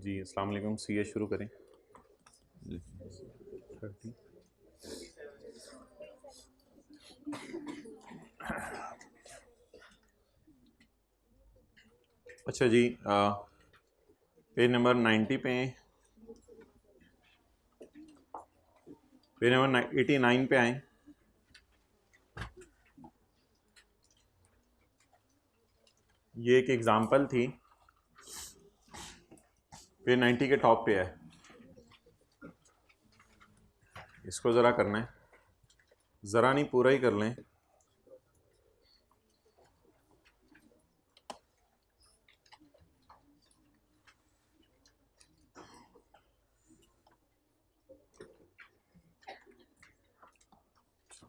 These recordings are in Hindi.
जी अस्सलाम वालेकुम। सीए शुरू करें। अच्छा जी, पेज नंबर 90 पे, पेज नंबर 89 पे आए। ये एक एग्जांपल थी, पेज 90 के टॉप पे है। इसको ज़रा करना है, ज़रा नहीं पूरा ही कर लें।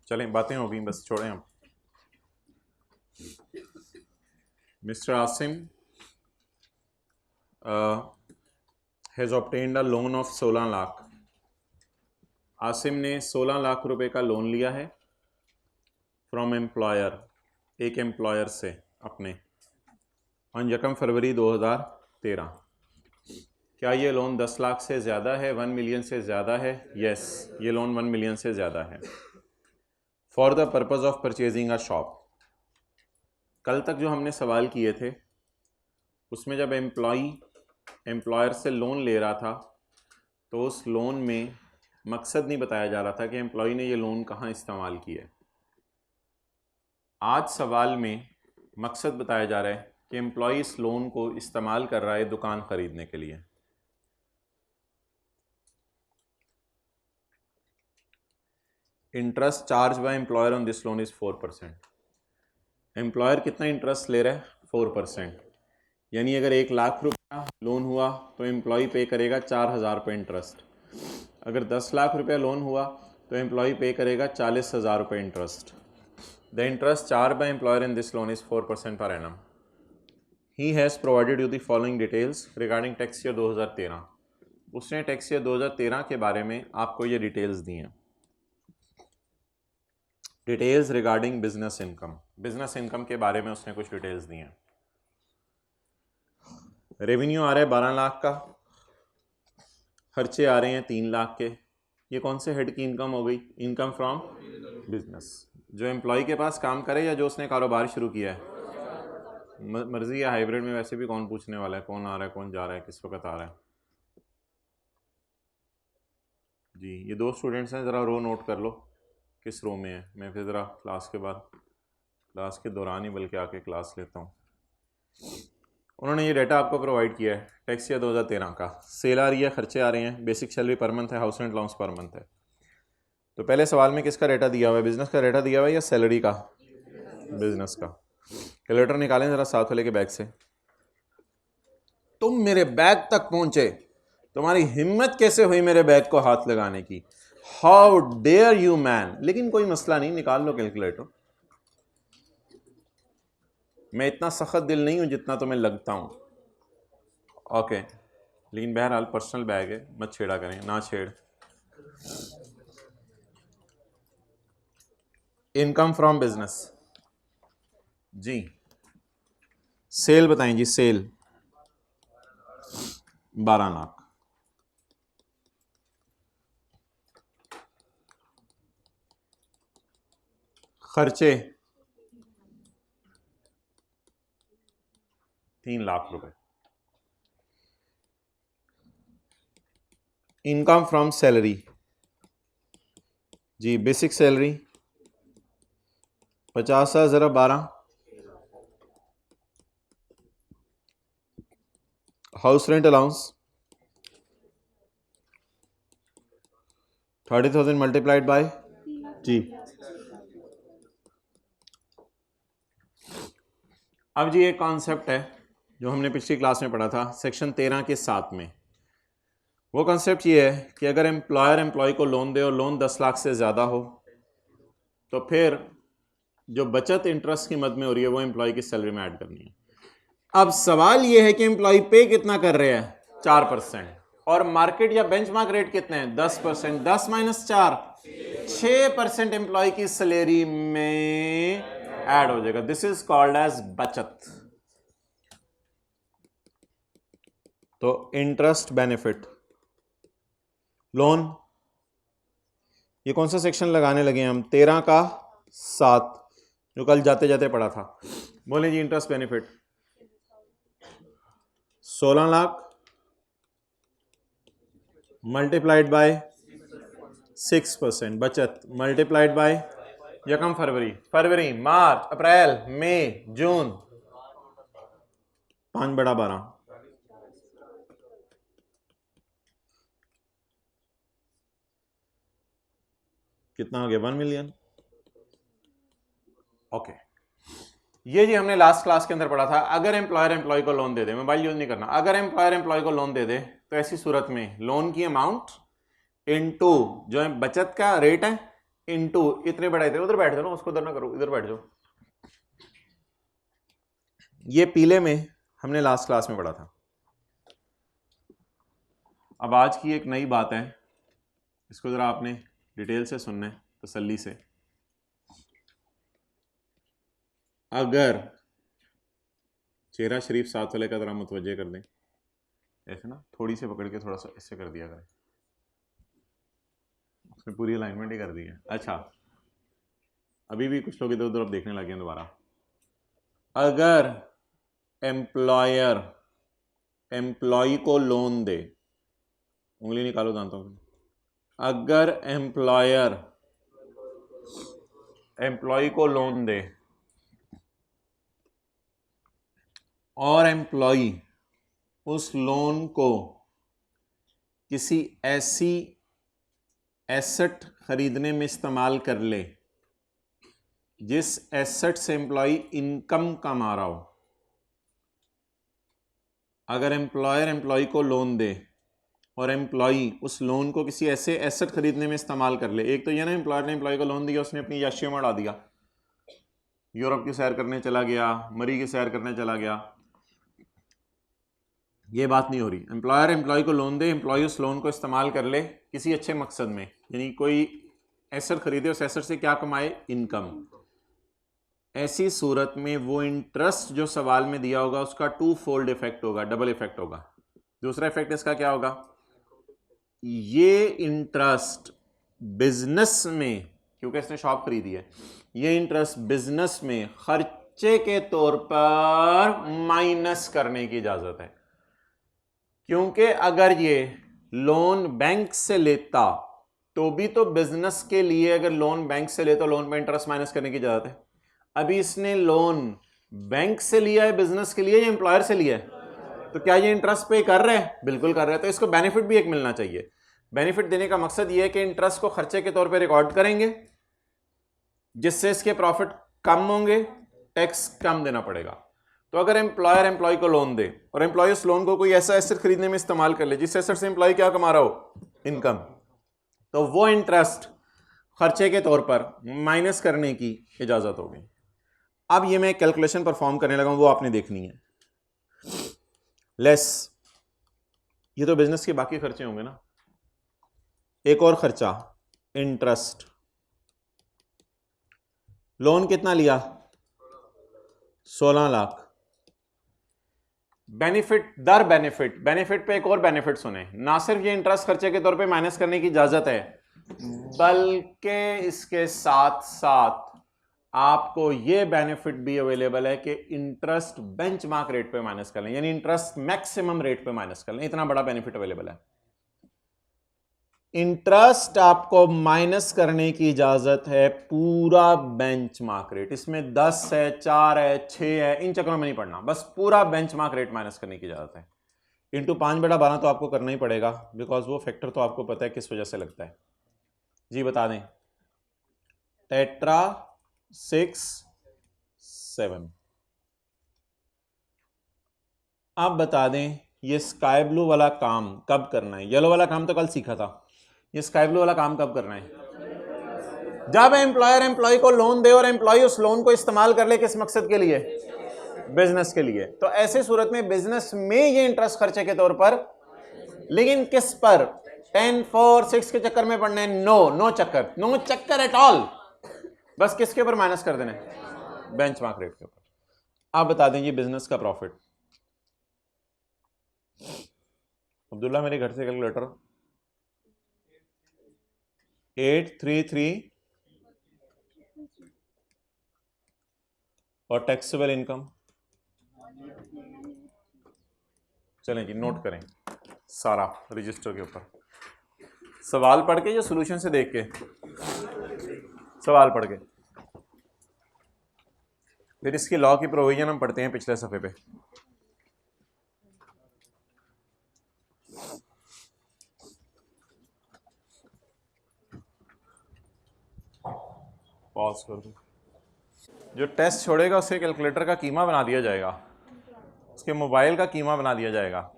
चलें, बातें हो गई, बस छोड़ें हम। Mister Asim has obtained a loan of 16 lakh. Asim ने 16 लाख रुपए का लोन लिया है फ्रॉम एम्प्लॉयर, एक एम्प्लॉयर से अपने, ऑन 1 फरवरी 2013। क्या ये लोन 10 लाख से ज़्यादा है, 1 मिलियन से ज़्यादा है? यस, ये लोन 1 मिलियन से ज़्यादा है। For the purpose of purchasing a shop. कल तक जो हमने सवाल किए थे उसमें जब एम्प्लॉयर से लोन ले रहा था तो उस लोन में मकसद नहीं बताया जा रहा था कि एम्प्लॉय ने ये लोन कहाँ इस्तेमाल किया है। आज सवाल में मकसद बताया जा रहा है कि एम्प्लॉय इस लोन को इस्तेमाल कर रहा है दुकान ख़रीदने के लिए। Interest charge by employer on this loan is 4%। Employer कितना इंटरेस्ट ले रहा है? 4%। यानी अगर 1 लाख रुपया लोन हुआ तो एम्प्लॉय पे करेगा 4,000 रुपये इंटरेस्ट। अगर 10 लाख रुपया लोन हुआ तो एम्प्लॉय पे करेगा 40,000 रुपये interest. The interest charge by employer in this loan is 4% per annum. He has provided you the following details regarding tax year 2013। उसने टैक्स ईयर 2013 के बारे में आपको ये डिटेल्स दी हैं। Details regarding business income, business income के बारे में उसने कुछ डिटेल्स दी हैं। रेवेन्यू आ रहा है 12 लाख का, खर्चे आ रहे हैं 3 लाख के। ये कौन से हेड की इनकम हो गई? Income from business. जो एम्प्लॉय के पास काम करे या जो उसने कारोबार शुरू किया है? मर्जी है। हाइब्रिड में वैसे भी कौन पूछने वाला है कौन आ रहा है कौन जा रहा है किस वक्त आ रहा है। जी ये 2 स्टूडेंट्स हैं, ज़रा रो नोट कर लो किस रो में है। मैं फिर ज़रा क्लास के बाद, क्लास के दौरान ही बल्कि आके क्लास लेता हूँ। उन्होंने ये डाटा आपको प्रोवाइड किया है टैक्स ईयर 2013 का। सेल आ रही है, खर्चे आ रहे हैं, बेसिक सैलरी पर मंथ है, house rent allowance per month है। तो पहले सवाल में किसका डाटा दिया हुआ है? बिजनेस का डाटा दिया हुआ है या सैलरी का? बिजनेस का। कैलकुलेटर निकालें ज़रा साथ वाले के बैग से। तुम मेरे बैग तक पहुंचे, तुम्हारी हिम्मत कैसे हुई मेरे बैग को हाथ लगाने की? How dare you man. लेकिन कोई मसला नहीं, निकाल लो कैलकुलेटर। मैं इतना सख्त दिल नहीं हूं जितना तो मैं लगता हूं। ओके, लेकिन बहरहाल पर्सनल बैग है, मत छेड़ा करें, ना छेड़। इनकम फ्रॉम बिजनेस जी, सेल बताएं जी। सेल 12 लाख, खर्चे 3 लाख रुपए, इनकम फ्रॉम सैलरी जी, बेसिक सैलरी 50,000 ज़रा 12, house rent allowance 30,000 multiplied by जी। अब जी एक कॉन्सेप्ट है जो हमने पिछली क्लास में पढ़ा था सेक्शन 13 के 7 में। वो कॉन्सेप्ट ये है कि अगर एम्प्लॉयर एम्प्लॉय को लोन दे और लोन 10 लाख से ज़्यादा हो तो फिर जो बचत इंटरेस्ट की मद में हो रही है वो एम्प्लॉय की सैलरी में ऐड करनी है। अब सवाल ये है कि एम्प्लॉय पे कितना कर रहे हैं? 4%। और मार्केट या बेंचमार्क रेट कितने हैं? 10%। 10 माइनस 4, 6% एम्प्लॉय की सैलरी में ऐड हो जाएगा। दिस इज कॉल्ड एज बचत। तो इंटरेस्ट बेनिफिट लोन, ये कौन सा सेक्शन लगाने लगे हम? 13 का 7 जो कल जाते जाते पढ़ा था। बोले जी interest benefit 16 lakh multiplied by 6% बचत मल्टीप्लाइड बाय यकम फरवरी मार्च अप्रैल मई जून 5/12 कितना हो गया? 1 मिलियन। ओके ये जी हमने लास्ट क्लास के अंदर पढ़ा था। अगर एम्प्लॉयर एम्प्लॉय को लोन दे दे, मोबाइल यूज नहीं करना, अगर एम्प्लॉयर एम्प्लॉय को लोन दे दे तो ऐसी सूरत में लोन की अमाउंट इनटू जो है बचत का रेट है इनटू इतने बड़ा इतने, उधर बैठ जाओ ना, उसको उधर ना करो, इधर बैठ जाओ। ये पीले में हमने लास्ट क्लास में पढ़ा था। अब आज की एक नई बात है, इसको जरा आपने डिटेल से सुनना है तसल्ली से। अगर चेहरा शरीफ साथ वाले का जरा मुतवज्जे कर दें, ऐसे ना थोड़ी सी पकड़ के थोड़ा सा इससे कर दिया करें, उसने पूरी अलाइनमेंट ही कर दी है। अच्छा अभी भी कुछ लोग इधर उधर अब देखने लगे हैं दोबारा। अगर एम्प्लॉयर एम्प्लॉय को लोन दे, उंगली निकालो दांतों में, अगर एम्प्लॉयर एम्प्लॉय को लोन दे और एम्प्लॉय उस लोन को किसी ऐसी एसेट खरीदने में इस्तेमाल कर ले जिस एसेट से एम्प्लॉय इनकम कमा रहा हो। अगर एम्प्लॉयर एम्प्लॉय को लोन दे और एम्प्लॉय उस लोन को किसी ऐसे एसेट खरीदने में इस्तेमाल कर ले, एक तो ये ना एम्प्लॉयर ने एम्प्लॉय को लोन दिया, उसने अपनी याशियों में उड़ा दिया, यूरोप की सैर करने चला गया, मरी की सैर करने चला गया, ये बात नहीं हो रही। एम्प्लॉयर एम्प्लॉय को लोन दे, एम्प्लॉय उस लोन को इस्तेमाल कर ले किसी अच्छे मकसद में, यानी कोई एसेट खरीदे, उस एसेट से क्या कमाए? इनकम। ऐसी सूरत में वो इंटरेस्ट जो सवाल में दिया होगा उसका 2 फोल्ड इफेक्ट होगा, डबल इफेक्ट होगा। दूसरा इफेक्ट इसका क्या होगा? ये इंटरेस्ट बिजनेस में, क्योंकि इसने शॉप खरीदी है, ये इंटरेस्ट बिजनेस में खर्चे के तौर पर माइनस करने की इजाजत है। क्योंकि अगर ये लोन बैंक से लेता तो भी तो बिजनेस के लिए, अगर लोन बैंक से लेता लोन पे इंटरेस्ट माइनस करने की इजाजत है। अभी इसने लोन बैंक से लिया है बिजनेस के लिए या एम्प्लॉयर से लिया है, तो क्या ये इंटरेस्ट पे कर रहे हैं? बिल्कुल कर रहे हैं। तो इसको बेनिफिट भी एक मिलना चाहिए। बेनिफिट देने का मकसद ये है कि इंटरेस्ट को खर्चे के तौर पे रिकॉर्ड करेंगे जिससे इसके प्रॉफिट कम होंगे, टैक्स कम देना पड़ेगा। तो अगर एम्प्लॉयर एम्प्लॉय को लोन दे और एम्प्लॉय उस लोन को कोई ऐसा एसेट खरीदने में इस्तेमाल कर ले जिस एसेट से एम्प्लॉय क्या कमा रहा हो? इनकम, तो वो इंटरेस्ट खर्चे के तौर पर माइनस करने की इजाजत होगी। अब ये मैं कैलकुलेशन परफॉर्म करने लगा हूं, वो आपने देखनी है। लेस, ये तो बिजनेस के बाकी खर्चे होंगे ना। एक और खर्चा इंटरेस्ट। लोन कितना लिया? 16 लाख। बेनिफिट दर बेनिफिट, बेनिफिट पे एक और बेनिफिट सुने, ना सिर्फ ये इंटरेस्ट खर्चे के तौर पे माइनस करने की इजाजत है, बल्कि इसके साथ साथ आपको ये बेनिफिट भी अवेलेबल है कि इंटरेस्ट बेंचमार्क रेट पे माइनस कर लें, यानी इंटरेस्ट मैक्सिमम रेट पे माइनस कर लें। इतना बड़ा बेनिफिट अवेलेबल है। इंटरेस्ट आपको माइनस करने की इजाजत है पूरा बेंचमार्क रेट। इसमें 10 है, 4 है, 6 है, इन चक्करों में नहीं पड़ना, बस पूरा बेंचमार्क रेट माइनस करने की इजाजत है। इंटू 5/12 तो आपको करना ही पड़ेगा, बिकॉज वो फैक्टर तो आपको पता है किस वजह से लगता है। जी बता दें, टेट्रा 6 7। आप बता दें ये स्काई ब्लू वाला काम कब करना है? येलो वाला काम तो कल सीखा था, ये स्काई ब्लू वाला काम कब करना है? जब एम्प्लॉयर एम्प्लॉय को लोन दे और एम्प्लॉय उस लोन को इस्तेमाल कर ले किस मकसद के लिए? बिजनेस के लिए। तो ऐसे सूरत में बिजनेस में ये इंटरेस्ट खर्चे के तौर पर, लेकिन किस पर? 10 4 6 के चक्कर में पड़ना है? नो चक्कर, नो चक्कर एट ऑल। बस किसके ऊपर माइनस कर देना है? बेंचमार्क रेट के ऊपर। आप बता दें ये बिजनेस का प्रॉफिट अब्दुल्ला मेरे घर से कैलकुलेटर 833 और टैक्सेबल इनकम, चलें जी नोट करें सारा रजिस्टर के ऊपर। सवाल पढ़ के या सॉल्यूशन से देख के? सवाल पढ़ के। फिर इसकी लॉ की प्रोविजन हम पढ़ते हैं पिछले सफ़े पे। पॉज कर दो। जो टेस्ट छोड़ेगा उसे कैलकुलेटर का कीमा बना दिया जाएगा, उसके मोबाइल का कीमा बना दिया जाएगा।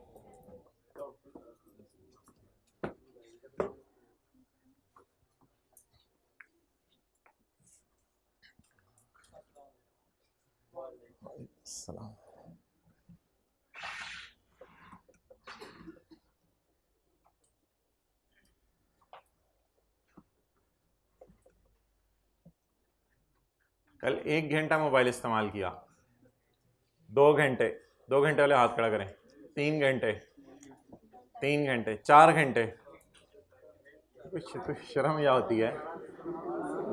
सलाम। कल 1 घंटा मोबाइल इस्तेमाल किया, 2 घंटे, 2 घंटे वाले हाथ खड़ा करें, 3 घंटे, 3 घंटे, 4 घंटे। कुछ शर्म या होती है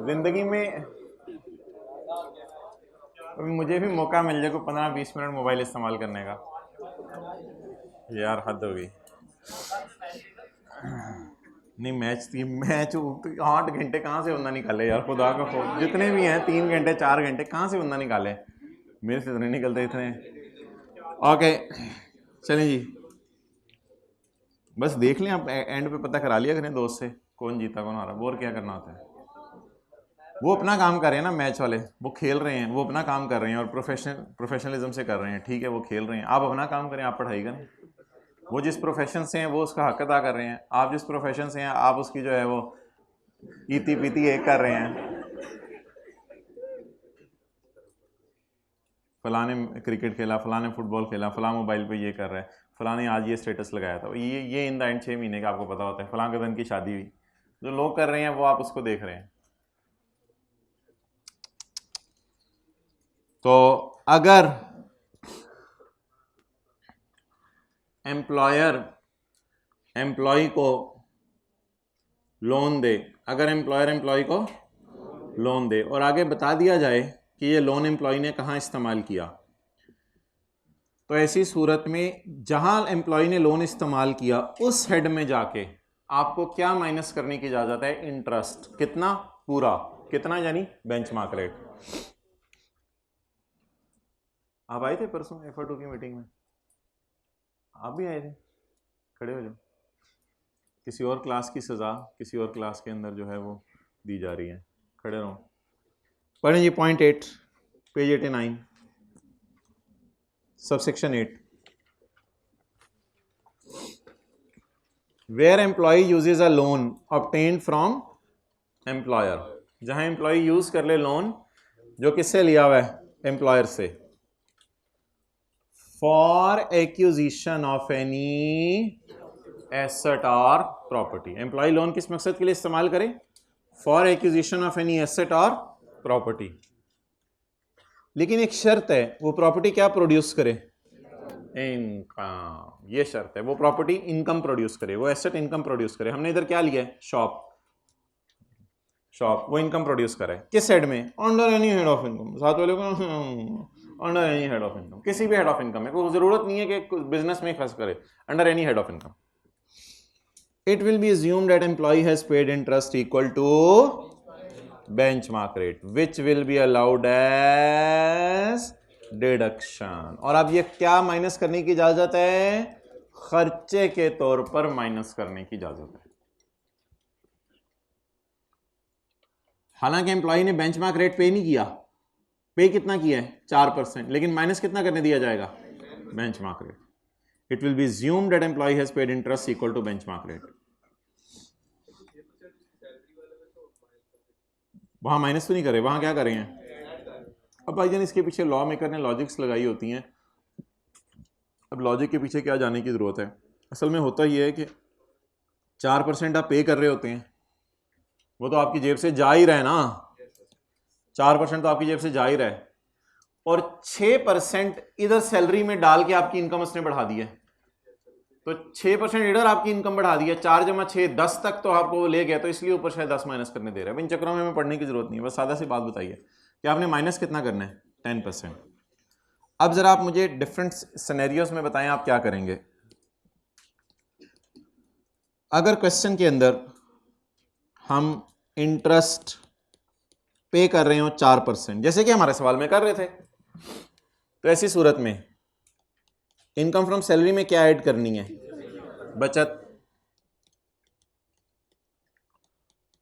जिंदगी में। मुझे भी मौका मिल जाए को 15-20 मिनट मोबाइल इस्तेमाल करने का, यार हद हो गई। नहीं मैच 8 घंटे कहाँ से बंदा निकाले यार, खुदा का खौफ। जितने भी हैं 3 घंटे 4 घंटे कहाँ से बंदा निकाले, मेरे से तो नहीं निकलते इतने। ओके चलें जी, बस देख लें आप, एंड पे पता करा लिया करें दोस्त से कौन जीता कौन हारा। बोर क्या करना होता है, वो अपना काम कर रहे हैं ना, मैच वाले वो खेल रहे हैं, वो अपना काम कर रहे हैं और प्रोफेशनलिज्म से कर रहे हैं, ठीक है वो खेल रहे हैं। आप अपना काम करें, आप पढ़ाई करें। वो जिस प्रोफेशन से हैं वो उसका हक अदा कर रहे हैं, आप जिस प्रोफेशन से हैं आप उसकी जो है वो इती पीती एक कर रहे हैं। फलाने क्रिकेट खेला, फलाने फुटबॉल खेला, फलां मोबाइल पे ये कर रहा है, फलाने आज ये स्टेटस लगाया था, ये इन द एंड 6 महीने का आपको पता होता है फलां कदन की शादी हुई। जो लोग कर रहे हैं वो आप उसको देख रहे हैं। तो अगर एम्प्लॉयर एम्प्लॉय को लोन दे, अगर एम्प्लॉयर एम्प्लॉय को लोन दे और आगे बता दिया जाए कि ये लोन एम्प्लॉय ने कहाँ इस्तेमाल किया, तो ऐसी सूरत में जहां एम्प्लॉय ने लोन इस्तेमाल किया उस हेड में जाके आपको क्या माइनस करने की इजाजत है? इंटरेस्ट। कितना? पूरा। कितना? यानी बेंचमार्क रेट। आप आए थे परसों FR2 की मीटिंग में? आप भी आए थे? खड़े हो जाओ। किसी और क्लास की सज़ा किसी और क्लास के अंदर जो है वो दी जा रही है, खड़े रहो। पढ़ें जी point 8 page 89 subsection 8। Where employee uses a loan obtained from employer, जहां एम्प्लॉय यूज कर ले लोन जो किससे लिया हुआ है? एम्प्लॉयर से। For acquisition of any asset और प्रॉपर्टी। एम्प्लॉय लोन किस मकसद के लिए इस्तेमाल करें? For acquisition of any asset और प्रॉपर्टी। लेकिन एक शर्त है, वो प्रॉपर्टी क्या प्रोड्यूस करे? इनकम। ये शर्त है, वो प्रॉपर्टी इनकम प्रोड्यूस करे, वो एसेट इनकम प्रोड्यूस करे। हमने इधर क्या लिया है? शॉप। वो इनकम प्रोड्यूस करे किस हेड में? Under any head of income. साथ वाले को under any head of income, किसी भी हेड ऑफ इनकम है, कोई जरूरत नहीं है कि बिजनेस में खर्च करे, under any head of income. It will be assumed that employee has paid interest equal to benchmark rate, which will be allowed as deduction। और अब ये क्या माइनस करने की इजाजत है? खर्चे के तौर पर माइनस करने की इजाजत है। हालांकि एम्प्लॉय ने बेंचमार्क रेट पे नहीं किया, पे कितना किया है? 4%, लेकिन माइनस कितना करने दिया जाएगा? Benchmark rate. It will be assumed that employee has paid interest equal to benchmark rate। वहां माइनस तो नहीं करे, वहां क्या करें? अब भाईजान इसके पीछे लॉ मेकर ने लॉजिक्स लगाई होती हैं। अब लॉजिक के पीछे क्या जाने की जरूरत है? असल में होता ये है कि 4% आप पे कर रहे होते हैं, वो तो आपकी जेब से जा ही रहा है ना, 4% तो आपकी जेब से जा ही रहा है, और 6% इधर सैलरी में डाल के आपकी इनकम उसने बढ़ा दी है। तो 6% इधर आपकी इनकम बढ़ा दी है, 4 जमा 6 10 तक तो आपको वो ले गया, तो इसलिए ऊपर शायद 10 माइनस करने दे रहा है। इन चक्करों में हमें पढ़ने की जरूरत नहीं है, बस सादा सी बात बताइए कि आपने माइनस कितना करना है, 10%। अब जरा आप मुझे डिफरेंट सिनेरियोस में बताएं आप क्या करेंगे। अगर क्वेश्चन के अंदर हम इंटरेस्ट पे कर रहे हो 4%, जैसे कि हमारे सवाल में कर रहे थे, तो ऐसी सूरत में इनकम फ्रॉम सैलरी में क्या ऐड करनी है, बचत,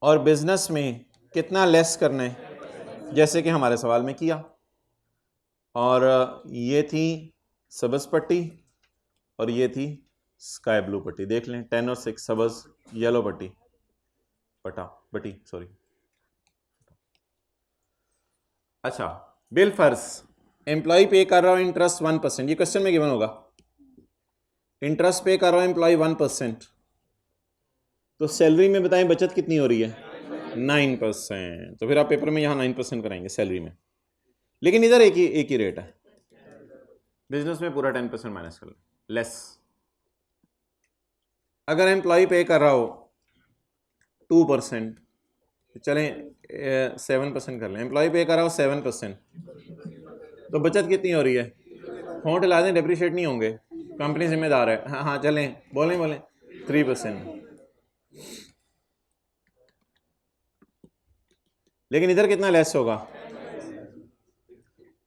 और बिजनेस में कितना लेस करना है, जैसे कि हमारे सवाल में किया। और ये थी सब्ज पट्टी और ये थी स्काई ब्लू पट्टी, देख लें 10 और 6 सब्ज, येलो पट्टी बटी सॉरी। अच्छा, बिल फर्ज एम्प्लॉय पे कर रहा हो इंटरेस्ट 1%, ये क्वेश्चन में गिवन होगा। इंटरेस्ट पे कर रहा हो एम्प्लॉय 1%, तो सैलरी में बताएं बचत कितनी हो रही है, 9%। तो फिर आप पेपर में यहाँ 9% कराएंगे सैलरी में, लेकिन इधर एक ही रेट है। बिजनेस में पूरा 10% माइनस कर लेस। अगर एम्प्लॉय पे कर रहा हो 2%, चलें 7% कर लें, एम्प्लॉय पे कर रहा हो 7%, तो बचत कितनी हो रही है, होंठ ला दें, डेप्रिशिएट नहीं होंगे, कंपनी जिम्मेदार है। हाँ हाँ चलें, बोलें 3%। लेकिन इधर कितना लेस होगा,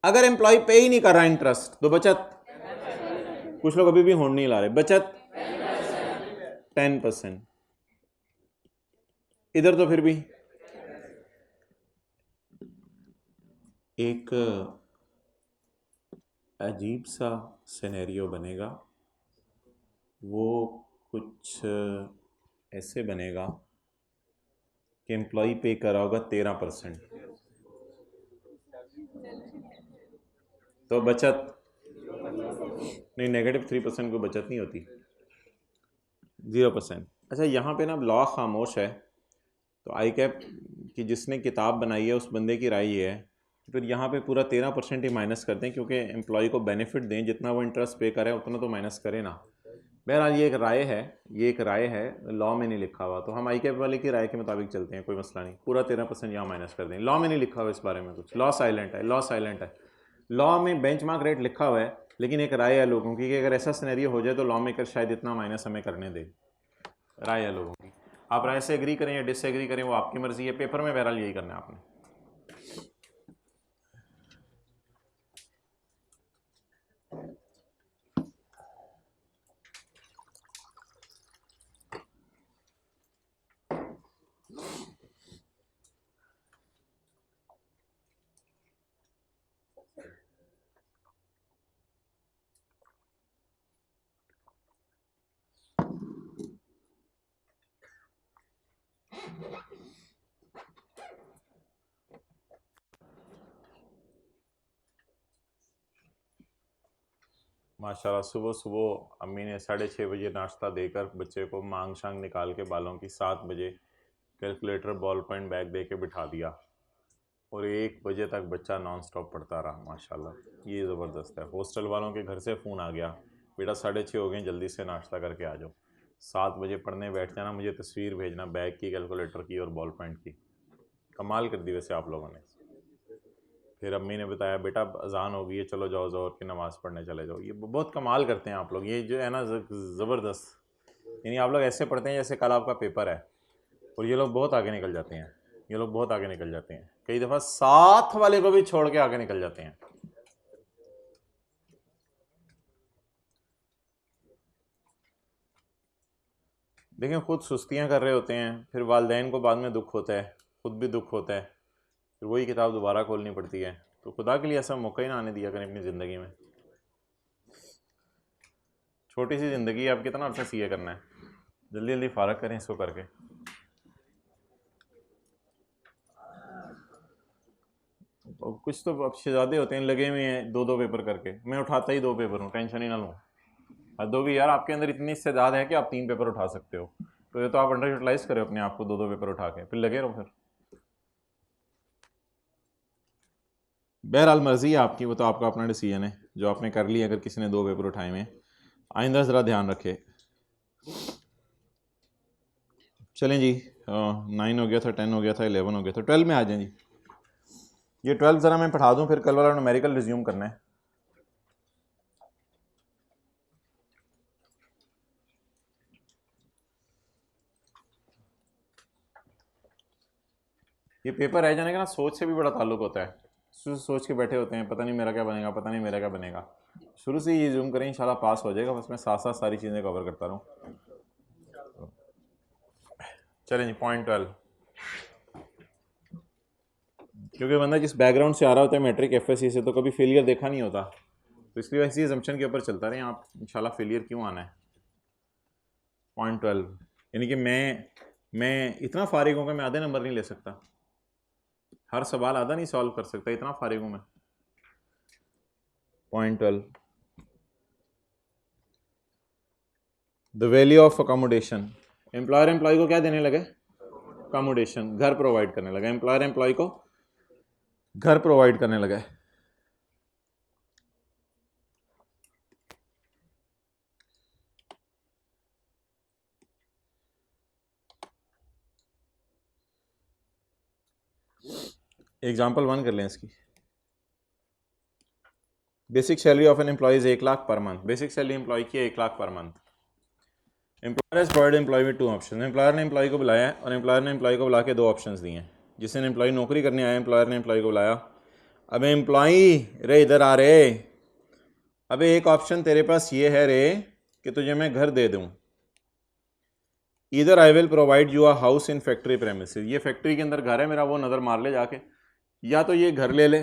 अगर एम्प्लॉय पे ही नहीं कर रहा इंटरेस्ट, तो बचत, कुछ लोग अभी भी होंठ नहीं ला रहे, बचत 10%। इधर तो फिर भी एक अजीब सा सिनेरियो बनेगा, वो कुछ ऐसे बनेगा कि एम्प्लॉय पे करा होगा 13%, तो बचत नहीं, -3% को बचत नहीं होती, 0%। अच्छा, यहाँ पे ना लॉ खामोश है, तो आई कैप की जिसने किताब बनाई है उस बंदे की राय ये है, फिर यहाँ पे पूरा 13% ही माइनस कर दें, क्योंकि एम्प्लॉय को बेनिफिट दें, जितना वो इंटरेस्ट पे करे उतना तो माइनस करे ना। बहरहाल ये एक राय है, लॉ में नहीं लिखा हुआ, तो हम आई कैप वाले की राय के मुताबिक चलते हैं, कोई मसला नहीं, पूरा 13% यहाँ माइनस कर दें। लॉ में नहीं लिखा हुआ इस बारे में कुछ, लॉ साइलेंट है। लॉ में बेंचमार्क रेट लिखा हुआ है, लेकिन एक राय है लोगों की कि अगर ऐसा सिनेरियो हो जाए तो लॉ मेकर शायद इतना माइनस हमें करने दे, राय है लोगों की। आप राय से एग्री करें या डिसएग्री करें वो आपकी मर्जी है, पेपर में बहरहाल यही करना है आपने। माशाल्लाह, सुबह सुबह अम्मी ने 6:30 बजे नाश्ता देकर बच्चे को मांग शांग निकाल के बालों की 7 बजे कैलकुलेटर बॉल पॉइंट बैग दे के बिठा दिया, और 1 बजे तक बच्चा नॉन स्टॉप पढ़ता रहा। माशाल्लाह, ये ज़बरदस्त है। हॉस्टल वालों के घर से फ़ोन आ गया, बेटा 6:30 हो गए, जल्दी से नाश्ता करके आ जाओ, 7 बजे पढ़ने बैठ जाना, मुझे तस्वीर भेजना बैग की, कैलकुलेटर की और बॉल पॉइंट की। कमाल कर दी वैसे आप लोगों ने। फिर अम्मी ने बताया बेटा अजान हो गई है, चलो जाओ ज़ोहर की नमाज़ पढ़ने चले जाओ। ये बहुत कमाल करते हैं आप लोग, ये जो है ना ज़बरदस्त। यानी आप लोग ऐसे पढ़ते हैं जैसे कल आपका पेपर है, और ये लोग बहुत आगे निकल जाते हैं, कई दफ़ा साथ वाले को भी छोड़ के आगे निकल जाते हैं। देखें, खुद सुस्तियाँ कर रहे होते हैं, फिर वालिदैन को बाद में दुख होता है, खुद भी दुख होता है, फिर वही किताब दोबारा खोलनी पड़ती है। तो खुदा के लिए ऐसा मौका ही ना आने दिया करें अपनी ज़िंदगी में। छोटी सी ज़िंदगी, आप कितना अच्छा सीए करना है, जल्दी जल्दी फारग करें इसको करके। और कुछ तो अब शहजादे होते हैं लगे हुए हैं 2-2 पेपर करके, मैं उठाता ही 2 पेपर हूँ, टेंशन ही ना लूँ। हद होगी यार, आपके अंदर इतनी इस्तेदाद है कि आप 3 पेपर उठा सकते हो, तो ये तो आप अंडर यूटिलाइज करें अपने आप को, 2-2 पेपर उठा के, फिर लगे रहो। फिर बहरहाल मर्ज़ी है आपकी, वो तो आपका अपना डिसीजन है जो आपने कर लिया। अगर किसी ने 2 पेपर उठाए हुए हैं, आइंदा ज़रा ध्यान रखे चलें जी, 9 हो गया था, 10 हो गया था, 11 हो गया था, 12 में आ जाएं जी। ये 12 ज़रा मैं पढ़ा दूं, फिर कल वाला न्यूमेरिकल रिज्यूम करना है। ये पेपर रह जाने का ना सोच से भी बड़ा ताल्लुक होता है। सोच के बैठे होते हैं, पता नहीं मेरा क्या बनेगा, पता नहीं मेरा क्या बनेगा। शुरू से ये जूम करें, इंशाल्लाह पास हो जाएगा, बस मैं साथ साथ सारी चीज़ें कवर करता रहूँ। चलें जी, पॉइंट 12। क्योंकि बंदा जिस बैकग्राउंड से आ रहा होता है मैट्रिक एफएससी से, तो कभी फेलियर देखा नहीं होता, तो इसलिए ऐसी असम्पशन के ऊपर चलता रहे आप, इंशाल्लाह फेलियर क्यों आना है। पॉइंट 12 यानी कि मैं इतना फारिग हूँ कि मैं आधे नंबर नहीं ले सकता, हर सवाल आधा नहीं सॉल्व कर सकता, इतना फारिग हूँ मैं। Point 12, the value of accommodation. Employer employee को क्या देने लगे? अकोमोडेशन, घर प्रोवाइड करने लगा। एम्प्लॉयर एम्प्लॉय को घर प्रोवाइड करने लगा। एग्जाम्पल 1 कर लें इसकी। Basic salary of an employee is 1 lakh per month. Basic salary employee की 1 lakh per month. Employer has provided employee with 2 option. Employer ने एम्प्लॉय को बुलाया है और एम्प्लॉयर ने एम्प्लॉय को बुला के 2 ऑप्शंस दिए हैं। जिसने एम्प्लॉय नौकरी करने आया, एम्प्लॉयर ने एम्प्लॉय को बुलाया, अब एम्प्लॉय रे इधर आ रे, अब एक ऑप्शन तेरे पास ये है रे कि तुझे मैं घर दे दूं, इधर I will provide you a house in factory premises. ये फैक्ट्री के अंदर घर है मेरा, वो नज़र मार ले जाके, या तो ये घर ले ले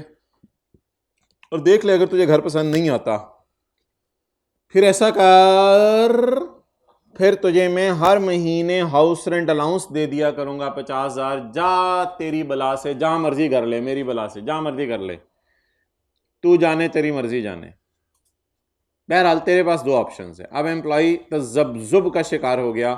और देख ले, अगर तुझे घर पसंद नहीं आता फिर ऐसा कर, फिर तुझे मैं हर महीने हाउस रेंट अलाउंस दे दिया करूंगा 50,000। जा तेरी बला से, जा मर्जी कर ले, मेरी बला से जा मर्जी कर ले, तू जाने तेरी मर्जी जाने। बहरहाल तेरे पास 2 ऑप्शन है। अब एम्प्लॉय तजब्जुब का शिकार हो गया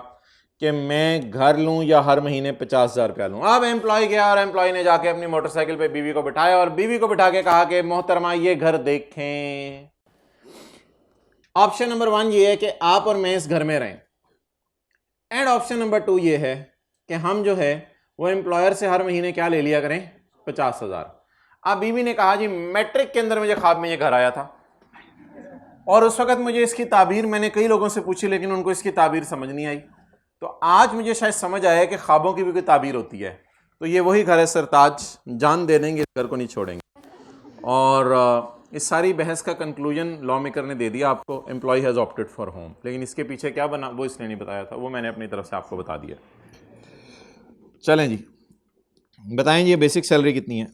कि मैं घर लूं या हर महीने 50,000 रुपया लूं। अब एम्प्लॉय गया और एम्प्लॉय ने जाके अपनी मोटरसाइकिल पे बीवी को बिठाया और बीवी को बिठा के कहा कि मोहतरमा ये घर देखें। ऑप्शन नंबर 1 ये है कि आप और मैं इस घर में रहें, एंड ऑप्शन नंबर 2 ये है कि हम जो है वो एम्प्लॉयर से हर महीने क्या ले लिया करें? 50,000। अब बीवी ने कहा जी मैट्रिक के अंदर मुझे ख्वाब में ये घर आया था और उस वक्त मुझे इसकी ताबीर, मैंने कई लोगों से पूछी लेकिन उनको इसकी ताबीर समझ नहीं आई, तो आज मुझे शायद समझ आया कि ख्वाबों की भी कोई ताबीर होती है। तो ये वही घर है सरताज, जान दे देंगे, इस घर को नहीं छोड़ेंगे। और इस सारी बहस का कंक्लूजन लॉ मेकर ने दे दिया आपको, employee has opted for home. लेकिन इसके पीछे क्या बना वो इसने नहीं बताया था, वो मैंने अपनी तरफ से आपको बता दिया। चलें जी, बताएं ये बेसिक सैलरी कितनी है?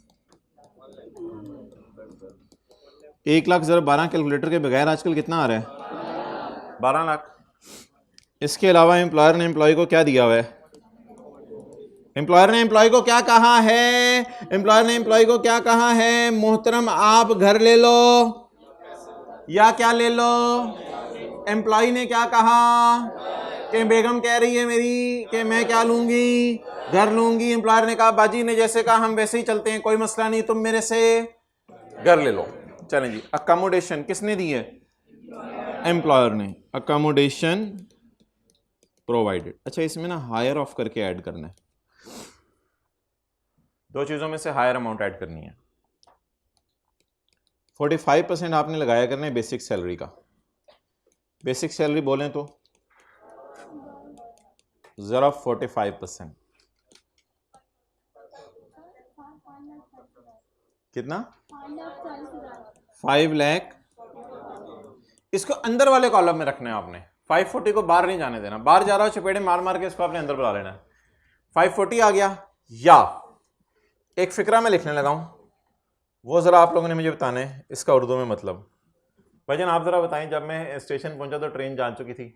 1 लाख ज़रा 12 कैलकुलेटर के बगैर आजकल कितना आ रहा है? 12 लाख। इसके अलावा एम्प्लॉयर ने एम्प्लॉय को क्या दिया हुआ है? एम्प्लॉयर ने एम्प्लॉय को क्या कहा है? एम्प्लॉयर ने एम्प्लॉय को क्या कहा है? मोहतरम आप घर ले लो या क्या ले लो? एम्प्लॉय ने क्या कहा कि बेगम कह रही है मेरी कि मैं क्या लूंगी? घर लूंगी। एम्प्लॉयर ने कहा बाजी ने जैसे कहा हम वैसे ही चलते हैं, कोई मसला नहीं, तुम मेरे से घर ले लो। चलें जी, अकोमोडेशन किसने दी है? एम्प्लॉयर ने। Accommodation provided. अच्छा, इसमें ना हायर ऑफ करके ऐड करना है, 2 चीज़ों में से हायर अमाउंट ऐड करनी है। 45% आपने लगाया करना है बेसिक सैलरी का। बेसिक सैलरी बोलें तो ज़रा 45% कितना? 5 लाख। इसको अंदर वाले कॉलम में रखना है आपने, 540 को बाहर नहीं जाने देना। बाहर जा रहा हो चपेड़े मार मार के इसको आपने अंदर बुला लेना है। 540 आ गया, या एक फिक्रा में लिखने लगा हूं, वो ज़रा आप लोगों ने मुझे बताना है इसका उर्दू में मतलब। भाईजान आप ज़रा बताएं, जब मैं स्टेशन पहुंचा तो ट्रेन जा चुकी थी,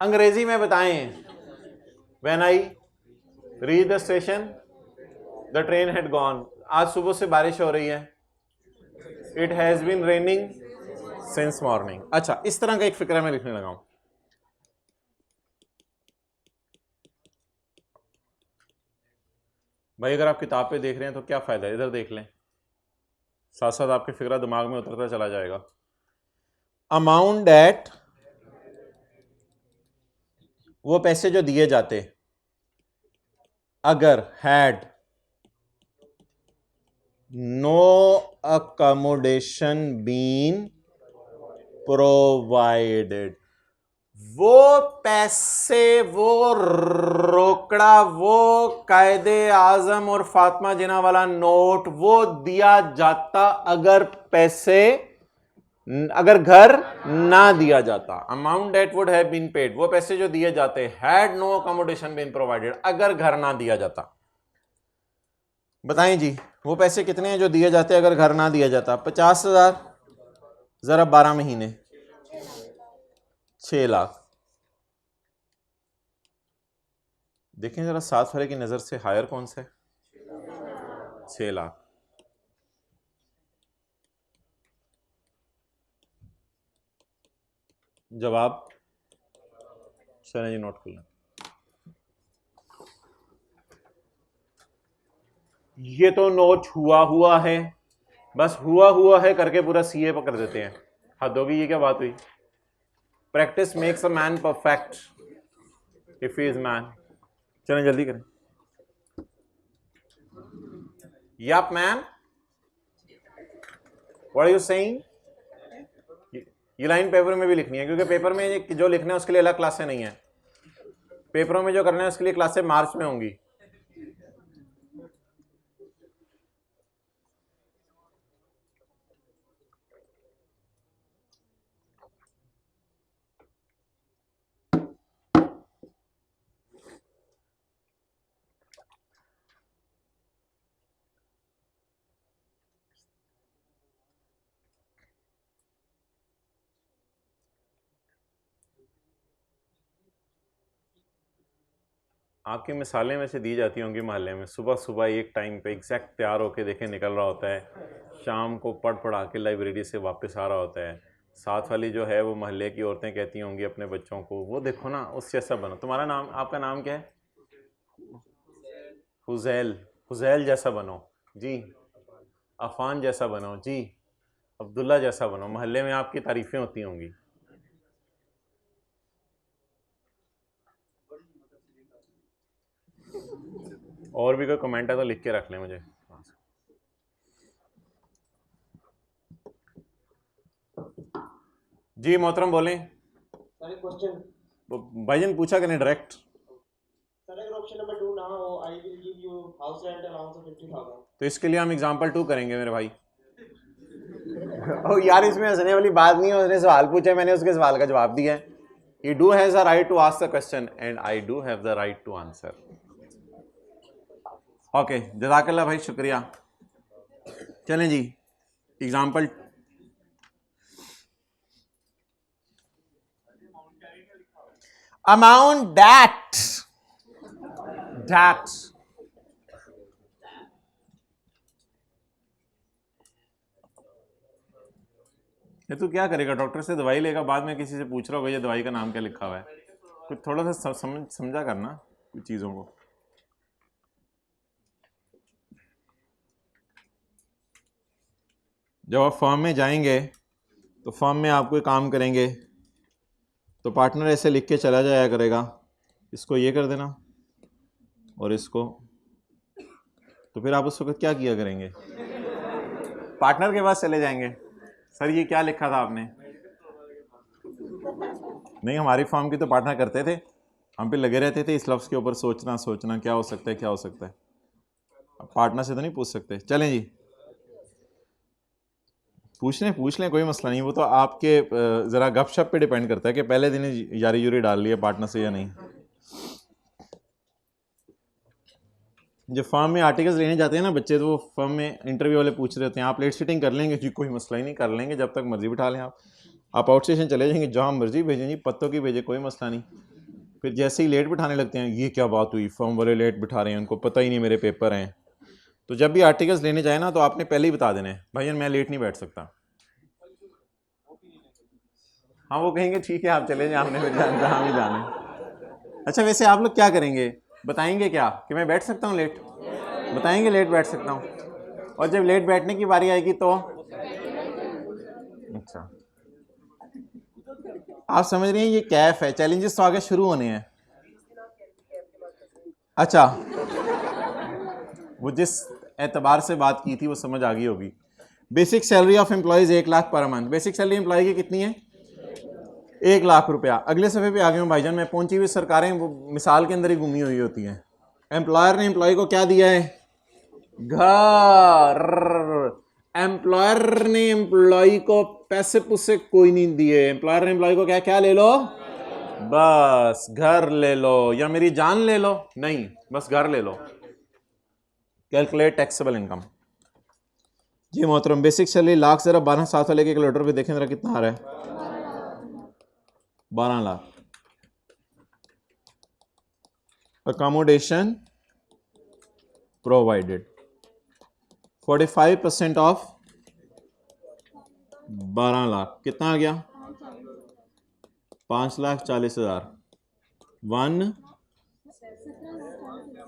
अंग्रेजी में बताएं। When I reach the station the train had gone. आज सुबह से बारिश हो रही है, it has been raining since morning. अच्छा, इस तरह का एक फिक्रा में लिखने लगा हूं। भाई अगर आप किताब पे देख रहे हैं तो क्या फ़ायदा है, इधर देख लें, साथ साथ आपके फिक्रा दिमाग में उतरता चला जाएगा। अमाउंट दैट वो पैसे जो दिए जाते अगर had no accommodation been provided, वो पैसे, वो रोकड़ा, वो कायदे आजम और फातिमा जिना वाला नोट वो दिया जाता अगर पैसे, अगर घर ना दिया जाता। Amount that would have been paid, वो पैसे जो दिए जाते had no accommodation been provided, अगर घर ना दिया जाता। बताएं जी वो पैसे कितने हैं जो दिए जाते अगर घर ना दिया जाता? 50,000 जरा 12 महीने 6 लाख। देखें जरा साथ वाले की नजर से हायर कौन सा है? 6 लाख। जवाब चलें जी नोट कर लें। ये तो नोट हुआ है, बस हुआ है करके पूरा सीए पर कर देते हैं। हद होगी, ये क्या बात हुई? Practice makes a man perfect if he is man. चलें जल्दी करें। Yup ma'am, what are you saying? ये लाइन पेपर में भी लिखनी है क्योंकि पेपर में जो लिखना है उसके लिए अलग क्लासें नहीं है। पेपरों में जो करना है उसके लिए क्लासें मार्च में होंगी। आपकी मिसालें वैसे दी जाती होंगी मोहल्ले में, सुबह सुबह एक टाइम पे एग्जैक्ट तैयार होके देखें निकल रहा होता है, शाम को पढ़ा के लाइब्रेरी से वापस आ रहा होता है। साथ वाली जो है वो मोहल्ले की औरतें कहती होंगी अपने बच्चों को, वो देखो ना उस जैसा बनो। तुम्हारा नाम, आपका नाम क्या है? हुजैल। हुजैल जैसा बनो जी। अफान जैसा बनो जी। अब्दुल्ला जैसा बनो। मोहल्ले में आपकी तारीफें होती होंगी। और भी कोई कमेंट है तो लिख के रख लें मुझे। जी मोहतरम बोलें। सर क्वेश्चन भाईजान पूछा करें डायरेक्ट। सर अगर ऑप्शन नंबर 2 ना हो, I will give you house rent allowance of 50,000, तो इसके लिए हम एग्जांपल 2 करेंगे मेरे भाई। ओ यार इसमें हंसने वाली बात नहीं है, उसने सवाल पूछा, मैंने उसके सवाल का जवाब दिया है। You do has a right to ask the question and I do have the right to answer. Okay जज़ाकल्लाह भाई, शुक्रिया। चलें जी एग्जाम्पल। अमाउंट दैट ये तू क्या करेगा? डॉक्टर से दवाई लेगा, बाद में किसी से पूछ रहा होगा ये दवाई का नाम क्या लिखा हुआ है। कुछ थोड़ा सा समझा करना कुछ चीज़ों को। जब आप फर्म में जाएंगे तो फर्म में आप कोई काम करेंगे तो पार्टनर ऐसे लिख के चला जाया करेगा, इसको ये कर देना और इसको, तो फिर आप उस वक्त क्या किया करेंगे? पार्टनर के पास चले जाएंगे, सर ये क्या लिखा था आपने? नहीं, हमारी फर्म की तो पार्टनर करते थे, हम पे लगे रहते थे इस लफ्ज़ के ऊपर, सोचना क्या हो सकता है, क्या हो सकता है। अब पार्टनर से तो नहीं पूछ सकते। चलें जी पूछ लें कोई मसला नहीं, वो तो आपके ज़रा गपशप पे डिपेंड करता है कि पहले दिन यारी यूरी डाल लिया पार्टनर से या नहीं। जब फर्म में आर्टिकल्स लेने जाते हैं ना बच्चे, तो वो फर्म में इंटरव्यू वाले पूछ रहे होते हैं आप लेट सीटिंग कर लेंगे जी? कोई मसला ही नहीं, कर लेंगे, जब तक मर्जी बिठा लें आप आउट स्टेशन चले जाएंगे, जहाँ मर्जी भेजें जी, पत्तों की भेजें, कोई मसला नहीं। फिर जैसे ही लेट बिठाने लगते हैं, ये क्या बात हुई, फर्म वाले लेट बिठा रहे हैं, उनको पता ही नहीं मेरे पेपर हैं। तो जब भी आर्टिकल्स लेने जाए ना तो आपने पहले ही बता देना है भाई मैं लेट नहीं बैठ सकता। हाँ वो कहेंगे ठीक है आप चले जाए, हमने फिर जहाँ भी जाना है। अच्छा वैसे आप लोग क्या करेंगे, बताएंगे क्या कि मैं बैठ सकता हूँ लेट? बताएंगे लेट बैठ सकता हूँ, और जब लेट बैठने की बारी आएगी तो? अच्छा आप समझ रहे हैं, ये कैफ है, चैलेंजेस तो आगे शुरू होने हैं। अच्छा, वो जिस एतबार से बात की थी वो समझ आ गई होगी। Basic salary of employees 1 lakh per month. Basic salary employee की कितनी है? 1 लाख रुपया। अगले सफ़े पे आ गए हूँ भाईजान मैं। पहुंची हुई सरकारें वो मिसाल के अंदर ही घूमी हुई होती हैं। एम्प्लॉयर ने एम्प्लॉय को क्या दिया है? घर। एम्प्लॉयर ने एम्प्लॉय को पैसे पुसे कोई नहीं दिए। एम्प्लॉयर ने एम्प्लॉय को क्या क्या ले लो? बस घर ले लो या मेरी जान ले लो, नहीं बस घर ले लो। Calculate taxable income. जी मोहतरम, बेसिक सैलरी लाख से 12 से लेके कैलकुलेटर पे देखें जरा कितना आ रहा है? 12 lakh. Accommodation provided 45% of 12 lakh कितना आ गया? 5,40,000।